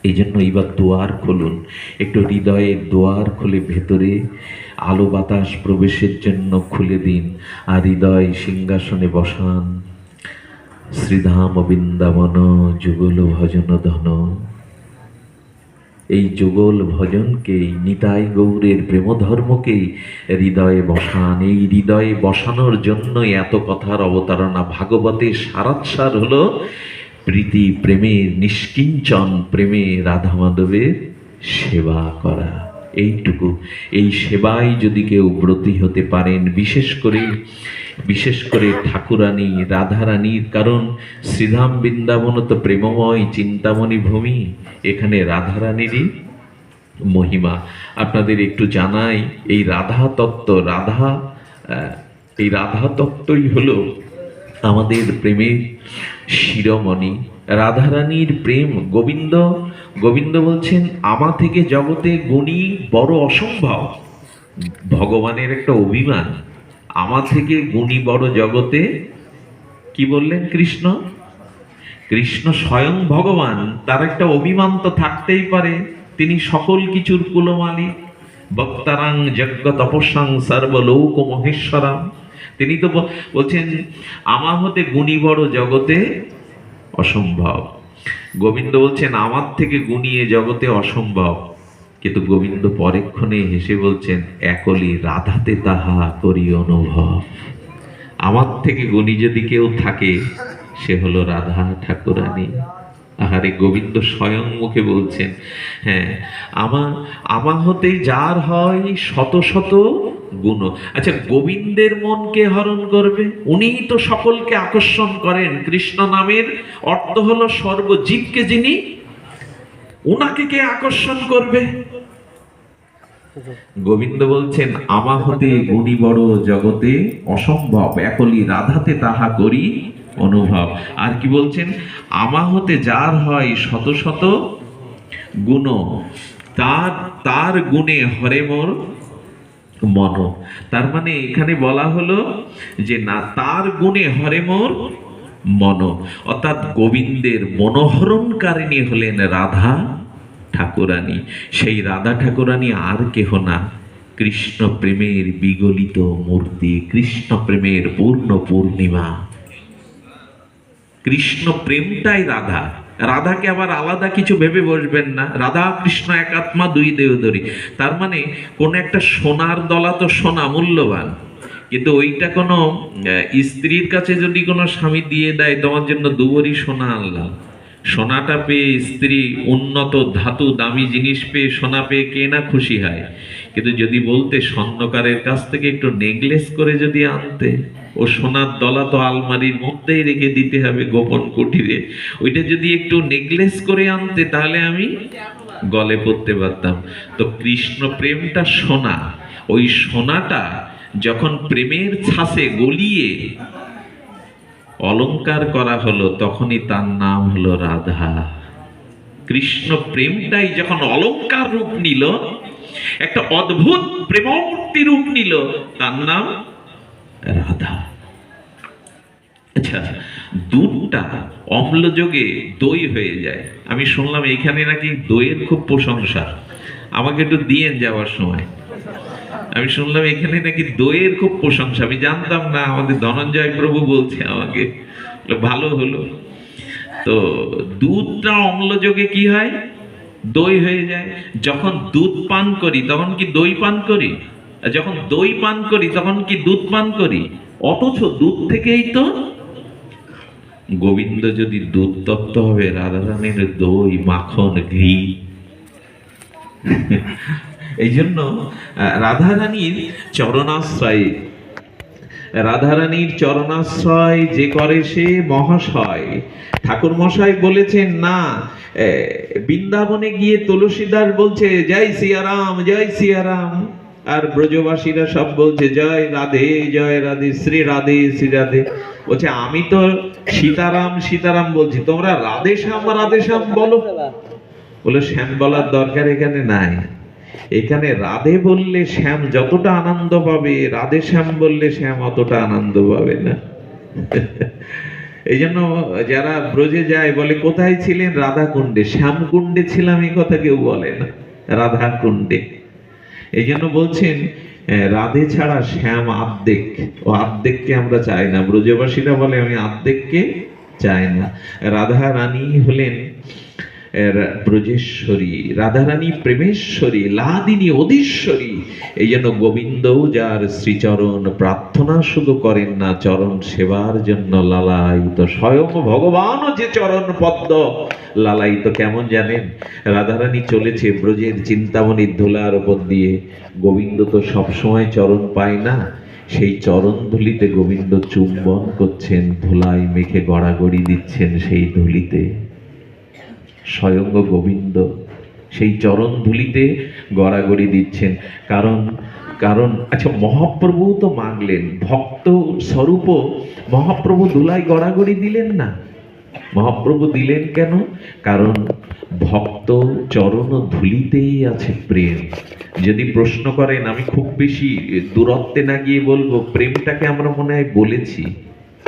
এই জন্য এবার দুয়ার খুলুন, একটু হৃদয়ের দুয়ার খুলে ভেতরে আলো বাতাস প্রবেশের জন্য খুলে দিন, আর হৃদয় সিংহাসনে বসান। শ্রীধাম বৃন্দাবন যুগল ভজন ধন। এই যুগল ভজনকেই, নিতাই গৌরের প্রেম ধর্মকেই হৃদয়ে বসান। এই হৃদয়ে বসানোর জন্যই এত কথার অবতারণা। ভাগবতের সারাৎসার হলো প্রীতি, প্রেমের, নিষ্কিঞ্চন প্রেমে রাধা মাধবের সেবা করা। এইটুকু, এই সেবায় যদি কেউ ব্রতী হতে পারেন, বিশেষ করে ঠাকুরানী রাধারানীর, কারণ শ্রীধাম বৃন্দাবন তো প্রেমময় চিন্তামণি ভূমি, এখানে রাধারানীরই মহিমা। আপনাদের একটু জানাই, এই রাধা তত্ত্ব, এই রাধা তত্ত্বই হলো আমাদের প্রেমের শিরোমণি। রাধারানীর প্রেম, গোবিন্দ বলছেন, আমা থেকে জগতে গুণী বড় অসম্ভব। ভগবানের একটা অভিমান, আমা থেকে গুণী বড় জগতে, কি বললেন কৃষ্ণ? কৃষ্ণ স্বয়ং ভগবান, তার একটা অভিমান তো থাকতেই পারে, তিনি সকল কিছুর কুলমালিক। বক্তারাং যজ্ঞ তপস্যাং সর্বলোক মহেশ্বরাম। তিনি তো বলছেন আমা হতে গুণী বড় জগতে অসম্ভব। গোবিন্দ বলছেন আমার থেকে গুণিয়ে জগতে অসম্ভব। কিন্তু গোবিন্দ পরেক্ষণে হেসে বলছেন, একলি রাধাতে তাহা করি অনুভব। আমার থেকে গুণী যদি কেউ থাকে, সে হলো রাধা ঠাকুরানী। আহারে, গোবিন্দ স্বয়ং মুখে বলছেন, হ্যাঁ, আমা হতে যার হয় শত শত গুণ। আচ্ছা, গোবিন্দের মনকে হরণ করবে? উনিই তো সকলকে আকর্ষণ করেন। কৃষ্ণ নামের অর্থ হলো সর্বজীবকে যিনি, উনাকে কে আকর্ষণ করবে? গোবিন্দ বলছেন আমা হতে গুণী বড় জগতে অসম্ভব, একলি রাধাতে তাহা করি অনুভব। আর কি বলছেন? আমা হতে যার হয় শত শত গুণ, তার গুণে হরে মোর মন। তার মানে এখানে বলা হলো যে না, তার গুণে হরে মোর মন। অর্থাৎ গোবিন্দের মনোহরণকারিণী হলেন রাধা ঠাকুরানী। সেই রাধা ঠাকুরানী আর কেহ না, কৃষ্ণ প্রেমের বিগলিত মূর্তি, কৃষ্ণ প্রেমের পূর্ণ পূর্ণিমা। কৃষ্ণ প্রেমটাই রাধা। রাধাকে আবার আলাদা কিছু ভেবে বসবেন না। রাধা কৃষ্ণ এক আত্মা দুই দেহধরী। তার মানে কোন একটা সোনার দলা তো সোনা মূল্যবান, কিন্তু ওইটা কোনো স্ত্রীর কাছে যদি কোনো স্বামী দিয়ে দেয়, তোমার জন্য দুবরি সোনা আনলাম, সোনাটা পেয়ে স্ত্রী উন্নত ধাতু দামি জিনিস পেয়ে সোনা পেয়ে কে না খুশি হয়, কিন্তু যদি বলতে স্বর্ণকারের কাছ থেকে একটু নেকলেস করে যদি আনতে, ও সোনার দলা তো আলমারির মধ্যেই রেখে দিতে হবে গোপন কুটিরে, ওইটা যদি একটু নেকলেস করে আনতে তাহলে আমি গলে পড়তে পারতাম। তো কৃষ্ণ প্রেমটা সোনা, ওই সোনাটা যখন প্রেমের ছাসে গলিয়ে অলংকার করা হলো তখনই তার নাম হলো রাধা। কৃষ্ণ প্রেমটাই যখন অলংকার রূপ নিল, একটা অদ্ভুত প্রেমমূর্তি রূপ নিল, তার নাম রাধা। আচ্ছা, দুধটা অম্লযোগে দই হয়ে যায়। আমি শুনলাম এখানে নাকি দইয়ের খুব প্রশংসা, আমাকে একটু দিয়েন যাওয়ার সময়। আমি শুনলাম এখানে নাকি দইয়ের খুব প্রশংসা, আমি জানতাম না, আমাদের ধনঞ্জয় প্রভু বলছে আমাকে, ভালো হলো। তো দুধটা অম্লযোগে কি হয়, দই হয়ে যায়। যখন দুধ পান করি তখন কি দই পান করি, আর যখন দই পান করি তখন কি দুধ পান করি, অথচ দুধ থেকেই তো গোবিন্দ যদি দুধ তত্ত্ব হবে, রাধারানীর দই মাখন ঘি। এই জন্য রাধারানীর চরণাশ্রয়, রাধারানীর চরণাশ্রয় যে করে সে মহাশয়। ঠাকুর মশাই বলেছেন না, বৃন্দাবনে গিয়ে তুলসীদাস বলছে জয় সিয়ারাম জয় সিয়ারাম, আর ব্রজবাসীরা সব বলছে জয় রাধে জয় রাধে শ্রী রাধে শ্রী রাধে। বলছে আমি তো সীতারাম সীতারাম বলছি, তোমরা রাধে শ্যাম বলো। বলে শ্যাম বলার দরকার এখানে নাই, এখানে রাধে বললে শ্যাম যতটা আনন্দ পাবে, রাধে শ্যাম বললে শ্যাম অতটা আনন্দ পাবে না। এই জন্য যারা ব্রজে যায় বলে কোথায় ছিলেন, রাধা কুণ্ডে। শ্যাম কুণ্ডে ছিলাম এই কথা কেউ বলে না, রাধা কুণ্ডে। এই জন্য বলছেন রাধে ছাড়া শ্যাম আর্ধেক, ও আর্ধেককে আমরা চাই না। ব্রজবাসীরা বলে আমি আর্ধেককে চাই না। রাধা রানী হলেন ব্রজেশ্বরী, রাধারানী প্রেমেশ্বরী, লাদিনী অধীশ্বরী। এই জন্য গোবিন্দও যার শ্রীচরণ প্রার্থনা শুধু করেন না, চরণ সেবার জন্য লালায়িত। স্বয়ং ভগবানও যে চরণ পদ্ম লালায়িত। কেমন জানেন, রাধারানী চলেছে ব্রজের চিন্তামণির ধুলার উপর দিয়ে, গোবিন্দ তো সবসময় চরণ পায় না, সেই চরণ ধুলিতে গোবিন্দ চুম্বন করছেন, ধুলায় মেখে গড়াগড়ি দিচ্ছেন সেই ধুলিতে। স্বয়ং গোবিন্দ সেই চরণ ধুলিতে গড়াগড়ি দিচ্ছেন। কারণ কারণ আচ্ছা, মহাপ্রভু তো মাগলেন, ভক্ত স্বরূপ মহাপ্রভু ধুলায় গড়াগড়ি দিলেন না। মহাপ্রভু দিলেন কেন? কারণ ভক্ত চরণ ধুলিতেই আছে প্রেম। যদি প্রশ্ন করেন, আমি খুব বেশি দূরত্বে না গিয়ে বলবো, প্রেমটাকে আমরা মনে হয় বলেছি।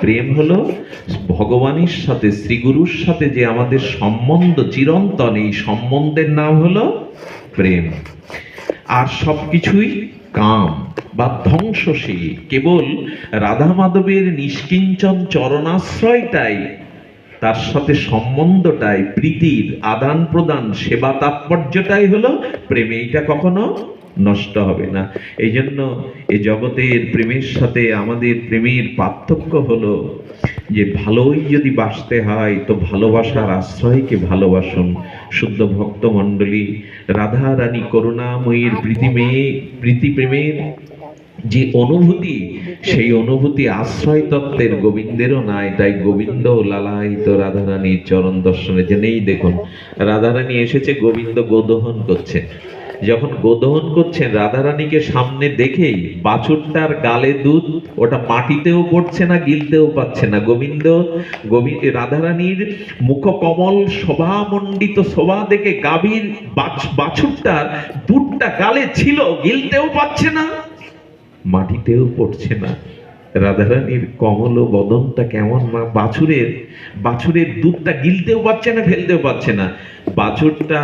প্রেম হলো ভগবানের সাথে, শ্রীগুরুর সাথে যে আমাদের সম্বন্ধ চিরন্তন, এই সম্বন্ধের নাম হলো প্রেম। আর সবকিছুই কাম বা ধ্বংসশীল। কেবল রাধা মাধবের নিষ্কিঞ্চন চরণাশ্রয়টাই, তার সাথে সম্বন্ধটাই, প্রীতির আদান প্রদান, সেবা তাৎপর্যটাই হলো প্রেম। এইটা কখনো নষ্ট হবে না। এই জন্য এ জগতের প্রেমের সাথে আমাদের প্রেমের পার্থক্য হলো যে ভালোই যদি বাসতে হয় তো ভালোবাসার আশ্রয়কে ভালোবাসুন। শুদ্ধ ভক্ত মণ্ডলী, রাধা রানী করুণাময়ীর প্রীতি প্রেমের যে অনুভূতি, সেই অনুভূতি আশ্রয় তত্ত্বের গোবিন্দেরও নাই। তাই গোবিন্দ লালায়িত রাধারানীর চরণ দর্শনে। জেনেই দেখুন, রাধারানী এসেছে, গোবিন্দ গোদহন করছে। যখন গোদহন করছেন, রাধারানীকে সামনে দেখেই বাছুরটার গালে দুধ, ওটা মাটিতেও পড়ছে না, গিলতেও পাচ্ছে না। রাধারানীর মুখ কমল শোভামণ্ডিত শোভা দেখে গাভীর বাছুরটার দুধটা গালে ছিল, গিলতেও পাচ্ছে না, মাটিতেও পড়ছে না। রাধারানীর কমল বদনটা কেমন, মা বাছুরের দুধটা গিলতেও পারছে না, ফেলতেও পারছে না। বাছুরটা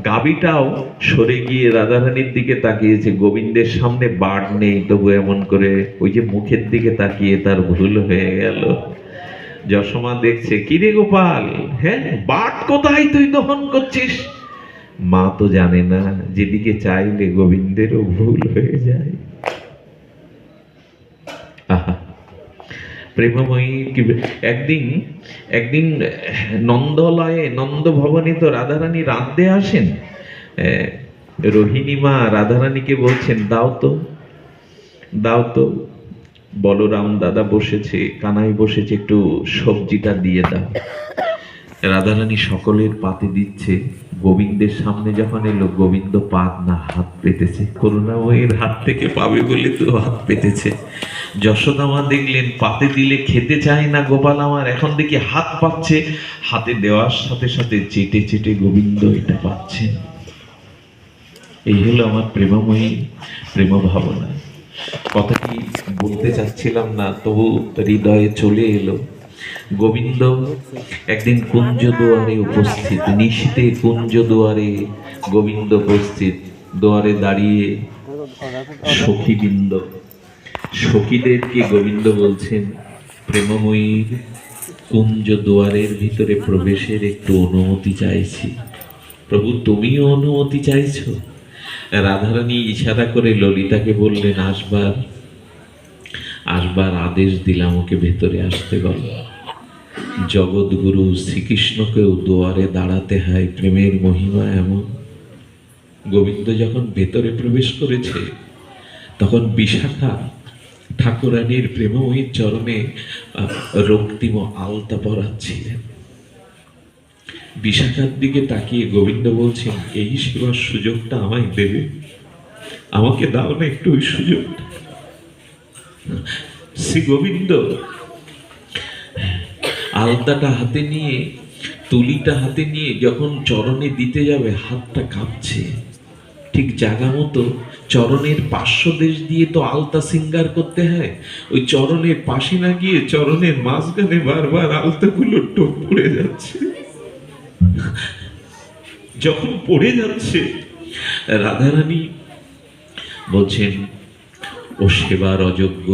গাভীটাও সরে গিয়ে রাধারানীর দিকে তাকিয়েছে। গোবিন্দের সামনে বাড় নেই, তবু এমন করে ওই যে মুখের দিকে তাকিয়ে তার ভুল হয়ে গেল। যশোমা দেখছে, কিরে গোপাল, হ্যাঁ বাট কোথায় তুই দহন করছিস? মা তো জানে না, যেদিকে চাইলে গোবিন্দেরও ভুল হয়ে যায়। প্রেমময়ী একদিন একদিন নন্দলয়ে নন্দ ভবনে তো রাধারানী রাঁধতে আসেন। রোহিণী মা রাধারানীকে বলছেন, দাও তো, দাও তো, বলরাম দাদা বসেছে, কানাই বসেছে, একটু সবজিটা দিয়ে দাও। রাধারানী সকলের পাতে দিচ্ছে, গোবিন্দের সামনে যখন এলো, গোবিন্দ পাত না, হাত পেতেছে। করুণাময়ীর হাত থেকে পাবে বলে তো হাত পেতেছে। যশোদা মা দেখলেন পাতে দিলে খেতে চায় না গোপাল আমার, এখন দেখি হাত পাচ্ছে, হাতে দেওয়ার সাথে সাথে চেটে চেটে গোবিন্দ এটা পাচ্ছেন। এই হলো আমার প্রেমময়ী প্রেম ভাবনা। কথাটি বলতে চাচ্ছিলাম না, তবু হৃদয়ে চলে এলো। গোবিন্দ একদিন কুঞ্জ দুয়ারে উপস্থিত, নিশীতে কুঞ্জ দুয়ারে গোবিন্দ উপস্থিত। দুয়ারে দাঁড়িয়ে সখীবৃন্দ, সখীদেরকে গোবিন্দ বলছেন, প্রেমময়ীর কুঞ্জ দুয়ারের ভিতরে প্রবেশের একটু অনুমতি চাইছি। প্রভু, তুমিও অনুমতি চাইছো? রাধারানী ইশারা করে ললিতাকে বললেন, আসবার আসবার আদেশ দিলাম, ওকে ভেতরে আসতে বলো। জগৎগুরু শ্রীকৃষ্ণকেও দুয়ারে দাঁড়াতে হয়, প্রেমের মহিমা এমন। গোবিন্দ যখন ভেতরে প্রবেশ করেছে, তখন বিশাখা ঠাকুরানীর প্রেমময়ীর চরণে রক্তিম আলতা পরাচ্ছিলেন। বিশাখার দিকে তাকিয়ে গোবিন্দ বলছেন, এই সেবার সুযোগটা আমায় দেবে, আমাকে দাও না একটু ওই সুযোগটা। শ্রী গোবিন্দ আলতাটা হাতে নিয়ে, তুলিটা হাতে নিয়ে যখন চরণে দিতে যাবে, হাতটা কাঁপছে। ঠিক জায়গা মতো চরণের পার্শ্বদেশ দিয়ে তো আলতা সিঙ্গার করতে হয়, ওই চরণের পাশে না গিয়ে চরণের মাঝখানে বারবার আলতাগুলো টোপ পড়ে যাচ্ছে। যখন পড়ে যাচ্ছে, রাধারানী বলছেন, ও সেবার অযোগ্য,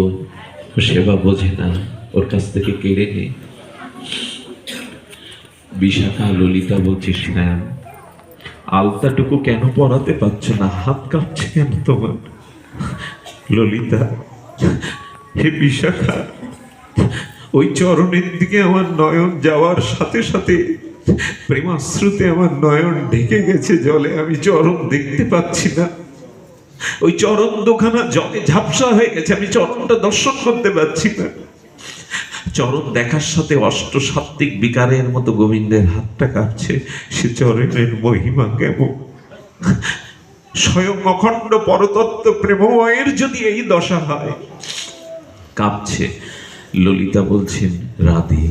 ও সেবা বোঝে না, ওর কাছ থেকে কেড়ে নে। বিশাখা ললিতা বলছে, শ্যাম, আলতাটুকু কেন পরাতে পারছো না? হাত কাঁপছে কেন তোমার? ললিতা, হে বিশাখা, ওই চরণের দিকে আমার নয়ন যাওয়ার সাথে সাথে প্রেমাশ্রুতে আমার নয়ন ঢেকে গেছে জলে, আমি চরণ দেখতে পাচ্ছি না। ওই চরণ দুখানা জলে ঝাপসা হয়ে গেছে, আমি চরণটা দর্শন করতে পারছি না। চরণ দেখার সাথে অষ্ট সাত্ত্বিক বিকারের মতো গোবিন্দের হাতটা কাঁপছে। সে চরণের মহিমা কেমন! স্বয়ং অখণ্ড পরতত্ত্ব প্রেমময়ের যদি এই দশা হয়, কাঁপছে। ললিতা বলছেন, রাধে,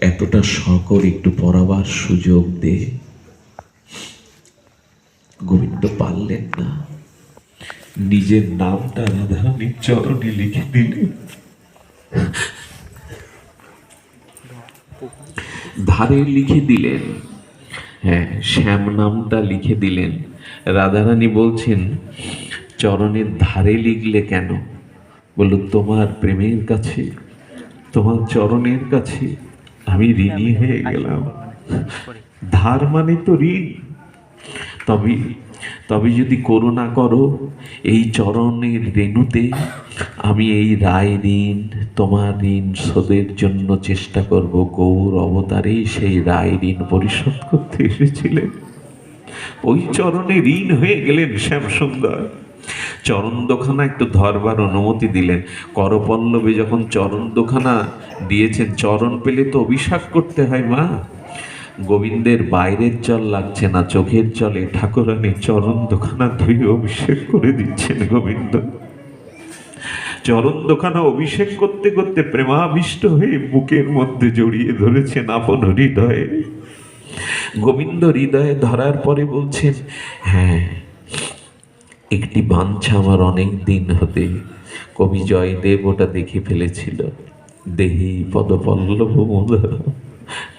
এতটা সকর একটু পড়াবার সুযোগ দে। গোবিন্দ পারলেন না, নিজের নামটা রাধারানীর চরণে লিখে দিলেন, ধারে লিখে দিলেন। হ্যাঁ, শ্যাম নামটা লিখে দিলেন। রাধারানী বলছেন, চরণের ধারে লিখলে কেন? বলল, তোমার প্রেমের কাছে, তোমার চরণের কাছে আমি ঋণী হয়ে গেলাম। ধার মানে তো ঋণ। তবে তবে যদি করুণা করো, এই চরণের রেণুতে আমি এই রায় ঋণ, তোমার ঋণ শোধের জন্য চেষ্টা করব। গৌর অবতারে সেই রায় ঋণ পরিশোধ করতে এসেছিলেন, ওই চরণে ঋণ হয়ে গেলেন শ্যামসুন্দর। চরণ দোখানা একটু ধরবার অনুমতি দিলেন। করপল্লবে যখন চরণ দোখানা দিয়েছেন, চরণ পেলে তো অভিষেক করতে হয় মা। গোবিন্দের বাইরের জল লাগছে না, চোখের জলে ঠাকুরানী চরণ দোখানা ধুয়ে অভিষেক করে দিচ্ছেন। গোবিন্দ চরণ দোখানা অভিষেক করতে করতে প্রেমাবিষ্ট হয়ে বুকের মধ্যে জড়িয়ে ধরেছেন আপন হৃদয়ে। গোবিন্দ হৃদয়ে ধরার পরে বলছেন, হ্যাঁ, একটি বাঞ্ছা আমার অনেক দিন হতে। কবি জয়দেব ওটা দেখে ফেলেছিল। দেহি পদপল্লব মোদর।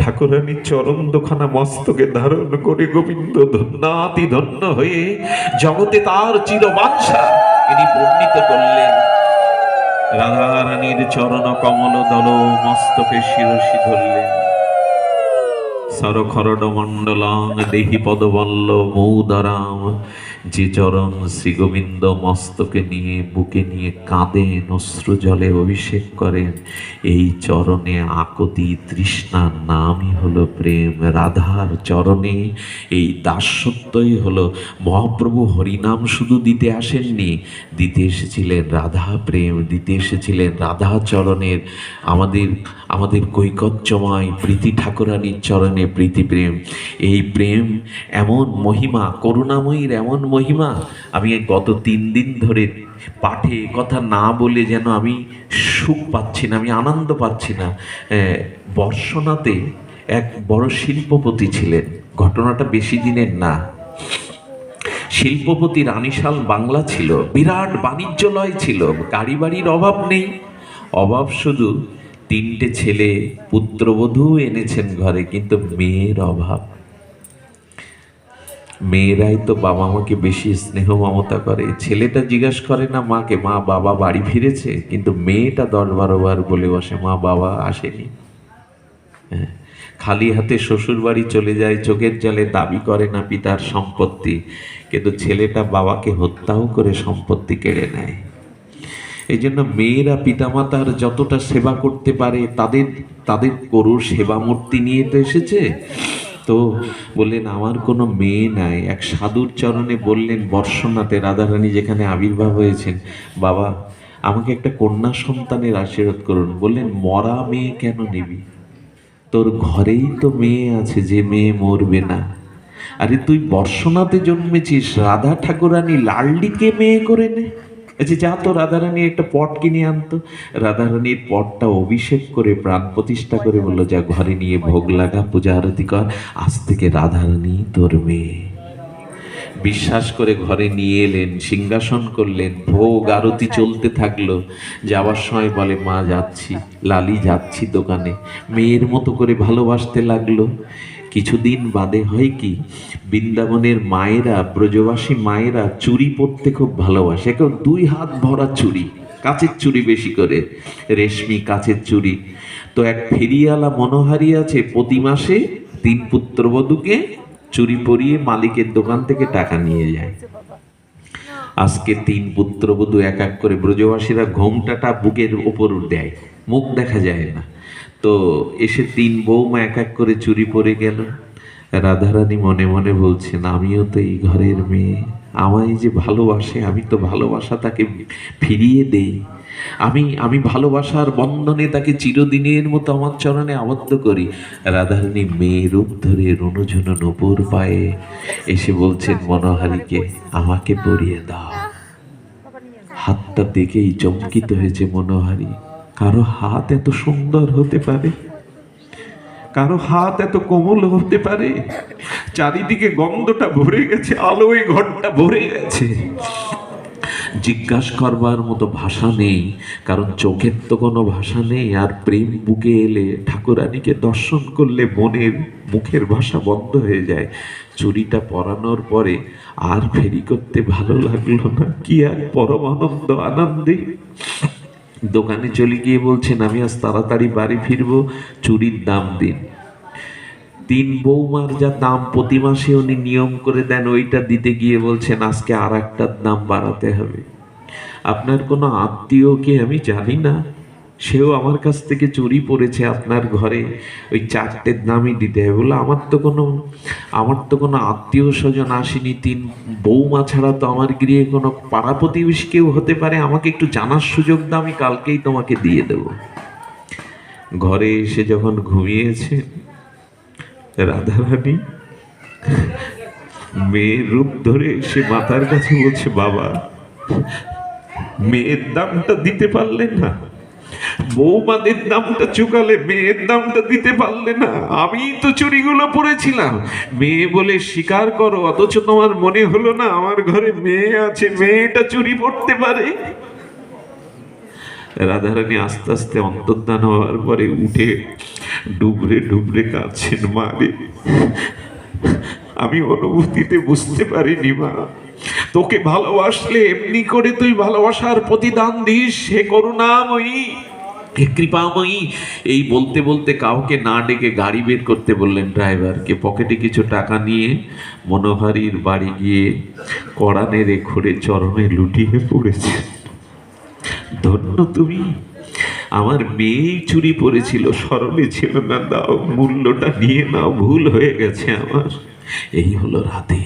ঠাকুরানীর চরণ দোখানা মস্তকে ধারণ করে গোবিন্দ ধন্যাতি ধন্য হয়ে জগতে তার চিরবাঞ্ছা ইনি পূর্ণিত করলেন। রাধারানীর চরণ কমল দল মস্তকে শিরসি ধরলেন। সরখরডমণ্ডলং দেহি পদবল্ল মৌদরাম। যে চরণ শ্রীগোবিন্দ মস্তকে নিয়ে বুকে নিয়ে কাঁদেন, অশ্রু জলে অভিষেক করেন, এই চরণে আকতি তৃষ্ণার নামই হলো প্রেম। রাধার চরণে এই দাসত্বই হলো। মহাপ্রভু হরিনাম শুধু দিতে আসেননি, দিতে এসেছিলেন রাধা প্রেম, দিতে এসেছিলেন রাধা চরণের আমাদের কৈকত্যময় প্রীতি ঠাকুরানীর চরণে প্রীতি প্রেম। এই প্রেম এমন মহিমা, করুণাময়ীর এমন মহিমা। আমি গত 3 দিন ধরে পাঠে কথা না বলে যেন আমি সুখ পাচ্ছি না, আমি আনন্দ পাচ্ছি না। বর্ষনাতে এক বড় শিল্পপতি ছিলেন, ঘটনাটা বেশি দিনের না। শিল্পপতি রানীশাল বাংলা ছিল, বিরাট বাণিজ্যলয় ছিল, গাড়ি বাড়ির অভাব নেই, অভাব শুধু 3টে ছেলে পুত্রবধূ এনেছেন ঘরে, কিন্তু মেয়ের অভাব। মেয়েরাই তো বাবা মাকে বেশি স্নেহ মমতা করে। ছেলেটা জিজ্ঞাসা করে না মাকে, মা বাবা বাড়ি ফিরেছে, কিন্তু মেয়েটা 10-12 বার বলে বসে মা বাবা আসেনি। খালি হাতে শ্বশুর বাড়ি চলে যায়, চোখের জলে দাবি করে না পিতার সম্পত্তি, কিন্তু ছেলেটা বাবাকে হত্যাও করে সম্পত্তি কেড়ে নেয়। এই জন্য মেয়েরা পিতামাতার যতটা সেবা করতে পারে তাদের করুর সেবা মূর্তি নিয়ে তো এসেছে। তো বললেন আমার কোনো মেয়ে নাই। এক সাধুর চরণে বললেন, বর্ষনাতে রাধারানী যেখানে আবির্ভাব হয়েছেন, বাবা আমাকে একটা কন্যা সন্তানের আশীর্বাদ করুন। বললেন মরা মেয়ে কেন নিবি, তোর ঘরেই তো মেয়ে আছে, যে মেয়ে মরবে না। আরে তুই বর্ষনাতে জন্মেছিস, রাধা ঠাকুরানী লালডিকে মেয়ে করে নে। আচ্ছা যা তো রাধারানী একটা পট কিনে আনতো। রাধারানীর পটটা অভিষেক করে প্রাণ প্রতিষ্ঠা করে বললো যা ঘরে নিয়ে ভোগ লাগা, পূজা আরতি কর, আজ থেকে রাধারানী তোর মেয়ে। বিশ্বাস করে ঘরে নিয়ে এলেন, সিংহাসন করলেন, ভোগ আরতি চলতে থাকলো। যাওয়ার সময় বলে মা যাচ্ছি, লালি যাচ্ছি দোকানে। মেয়ের মতো করে ভালোবাসতে লাগলো। কিছুদিন বাদে হয় কি, বৃন্দাবনের মায়েরা, ব্রজবাসী মায়েরা চুড়ি পরতে খুব ভালোবাসে। কেউ 2 হাত ভরা চুড়ি, কাচের চুড়ি বেশি করে, রেশমি কাচের চুড়ি। তো এক ফেরিওয়ালা মনোহারি আছে, প্রতি মাসে 3 পুত্রবধূকে চুরি পরিয়ে মালিকের দোকান থেকে টাকা নিয়ে যায়। আজকে 3 পুত্রবধূ এক এক করে, ব্রজবাসীরা ঘোমটাটা বুকের ওপর দেয়, মুখ দেখা যায় না। তো এসে 3 বৌমা এক এক করে চুরি পরে গেল। রাধারানী মনে মনে বলছেন আমিও তো এই ঘরের মেয়ে, আমায় যে ভালোবাসে আমি তো ভালোবাসা তাকে ফিরিয়ে দেই। আমি ভালোবাসার বন্ধনে তাকে চিরদিনের মতো আমার চরণে আবদ্ধ করি। রাধারানী মেয়ে রূপ ধরে রুনুঝুনু নূপুর পায়ে এসে বলছেন মনোহারীকে আমাকে পরিয়ে দাও। হাতটা দেখেই চমকিত হয়েছে মনোহারী। কারো হাত এত সুন্দর হতে পারে, কারো হাত এত কোমল হতে পারে। চারিদিকে গন্ধটা ভরে গেছে, আলোয় ঘরটা ভরে গেছে। জিজ্ঞাসা করবার মতো ভাষা নেই, কারণ চোখের তো কোনো ভাষা নেই। আর প্রেম বুকে এলে, ঠাকুরানীকে দর্শন করলে মনের মুখের ভাষা বন্ধ হয়ে যায়। চুড়িটা পরানোর পরে আর ফেরি করতে ভালো লাগলো না, কি আর পরম আনন্দে দোকানে চলে গিয়ে বলছেন আমি আজ তাড়াতাড়ি বাড়ি ফিরবো, চুড়ির দাম দিন। 3 বৌমার যা দাম প্রতি মাসে উনি নিয়ম করে দেন, ওইটা দিতে গিয়ে বলছেন আজকে আর একটার দাম বাড়াতে হবে। আপনার কোনো আত্মীয়কে আমি জানি না, সেও আমার কাছ থেকে চুরি পড়েছে আপনার ঘরে, ওই 4টের দামই দিতে হবে। বলে আমার তো কোনো আত্মীয় স্বজন আসেনি, 3 বৌমা ছাড়া তো আমার গৃহে কোনো পাড়া প্রতিবেশী কেউ হতে পারে, আমাকে একটু জানার সুযোগ দাও, আমি কালকেই তোমাকে দিয়ে দেব। ঘরে এসে যখন ঘুমিয়েছে, রাধারানী মেয়ের রূপ ধরে এসে মাথার কাছে বলছে বাবা মেয়ের দামটা দিতে পারলে না, বৌমাদের দামটা চুকালে মেয়ের দামটা দিতে পারলে না, আমি তো চুরিগুলো পড়েছিলাম। মেয়ে বলে স্বীকার করো, অথচ তোমার মনে হলো না আমার ঘরে মেয়ে আছে, মেয়েটা চুরি পড়তে পারে। রাধারানী আস্তে আস্তে অন্তর্ধান হওয়ার পরে উঠে ডুবরে ডুবরে কাঁদছেন, মা রে আমি অনুভূতিতে বুঝতে পারিনি মা, তোকে ভালোবাসলে এমনি করে তুই ভালোবাসার প্রতিদান দিস, সে করুণাময়ী। হে কৃপাময়ী, এই বলতে বলতে কাউকে না ডেকে গাড়ি বের করতে বললেন ড্রাইভারকে। পকেটে কিছু টাকা নিয়ে মনোহারীর বাড়ি গিয়ে কড়া নেড়ে ঘুরে চরণে লুটিয়ে পড়েছে। ধন্য তুমি, আমার মেয়েই চুরি পড়েছিল, স্মরণে ছিল না, দাও, মূল্যটা নিয়ে নাও, ভুল হয়ে গেছে আমার। এই হলো রাধে,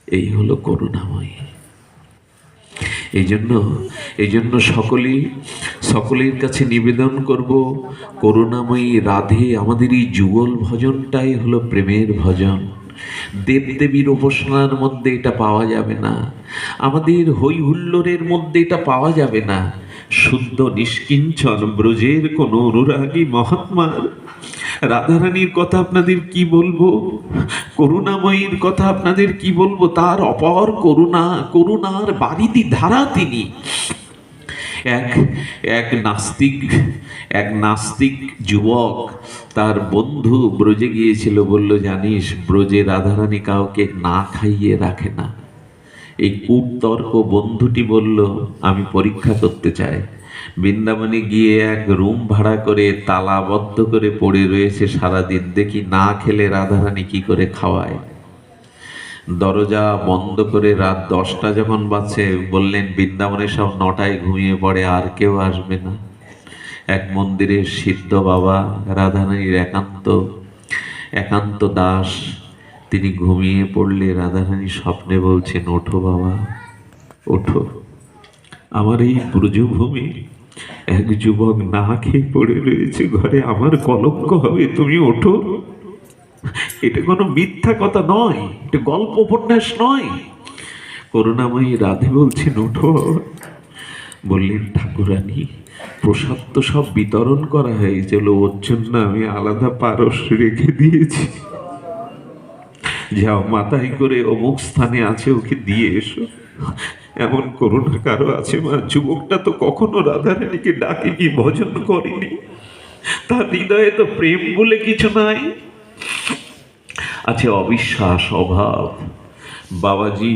এই হলো করুণাময়ী। এই জন্য সকলের কাছে নিবেদন করব, করুণাময়ী রাধে, আমাদের এই যুগল ভজনটাই হলো প্রেমের ভজন। দেবদেবীর উপাসনার মধ্যে এটা পাওয়া যাবে না, আমাদের হই হুল্লোড়ের মধ্যে এটা পাওয়া যাবে না। শুদ্ধ নিষ্কিঞ্চন ব্রজের কোন অনুরাগী মহাত্মার রাধারানীর কথা আপনাদের কি বলবো, করুণাময়ীর কথা আপনাদের কি বলবো। তার অপার করুণার বারিধি ধারা তিনি। এক নাস্তিক যুবক তার বন্ধু ব্রজে গিয়েছিল, বলল, জানিস ব্রজে রাধারানী কাউকে না খাইয়ে রাখে না। এই কূটতর্ক বন্ধুটি বলল, আমি পরীক্ষা করতে চাই। বৃন্দাবনে গিয়ে এক রুম ভাড়া করে তালাবদ্ধ করে পড়ে রয়েছে সারাদিন, দেখি না খেলে রাধারানী কি করে খাওয়ায়। দরজা বন্ধ করে রাত 10টা যখন বাজছে, বললেন বৃন্দাবনে সব 9টায় ঘুমিয়ে পড়ে, আর কেউ আসবে না। এক মন্দিরের সিদ্ধ বাবা, রাধারানীর একান্ত দাস, তিনি ঘুমিয়ে পড়লে রাধারানী স্বপ্নে বলছেন, ওঠো বাবা, ওঠো। আমার এই ব্রজভূমি এক যুবক না খেয়ে পড়ে রয়েছে ঘরে, আমার কলঙ্ক হবে, তুমি ওঠো। এটা কোনো মিথ্যা কথা নয়, এটা গল্প উপন্যাস নয়। করুণাময়ী রাধে বলছেন, ওঠো। বললেন, ঠাকুরানী, প্রসাদ তো সব বিতরণ করা হয়েছিল, ওর জন্য আমি আলাদা পারস রেখে দিয়েছি, যাও মাথায় করে অমুক স্থানে আছে, ওকে দিয়ে এসো। এমন করুণা কারো আছে মা? যুবকটা তো কখনো রাধারানীকে ডাকেনি, ভজন করেনি, তার হৃদয়ে তো প্রেম বলে কিছু নাই, আছে অবিশ্বাস, অভাব। বাবাজি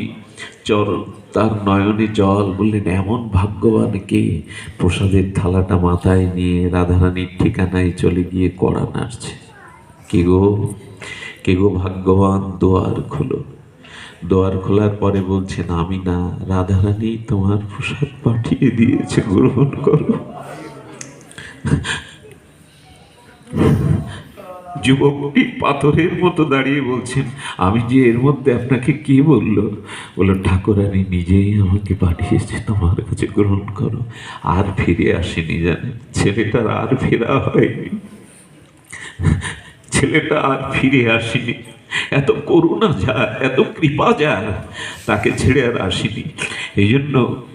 তার নয়নে জল, বললেন, এমন ভাগ্যবান কে প্রসাদের থালাটা মাথায় নিয়ে রাধারানীর ঠিকানায় চলে গিয়ে কড়া নাড়ছে। কে গো ভাগ্যবান, দোয়ার খোলো। দোয়ার খোলার পরে বলছেন, আমি না, রাধারানী তোমার প্রসাদ পাঠিয়ে দিয়েছে, গ্রহণ করো। যুবকটি পাথরের মতো দাঁড়িয়ে বলছেন, আমি যে এর মধ্যে আপনাকে কে বললো? বললো, ঠাকুরানী নিজেই আমাকে পাঠিয়েছে, তোমার কাছে গ্রহণ করো। আর ফিরে আসেনি, জানেন, ছেলেটার আর ফেরা হয়নি, ছেলেটা আর ফিরে আসেনি। এত করুণা যার, এত কৃপা যার, তাকে ছেড়ে আর আসেনি। এই জন্য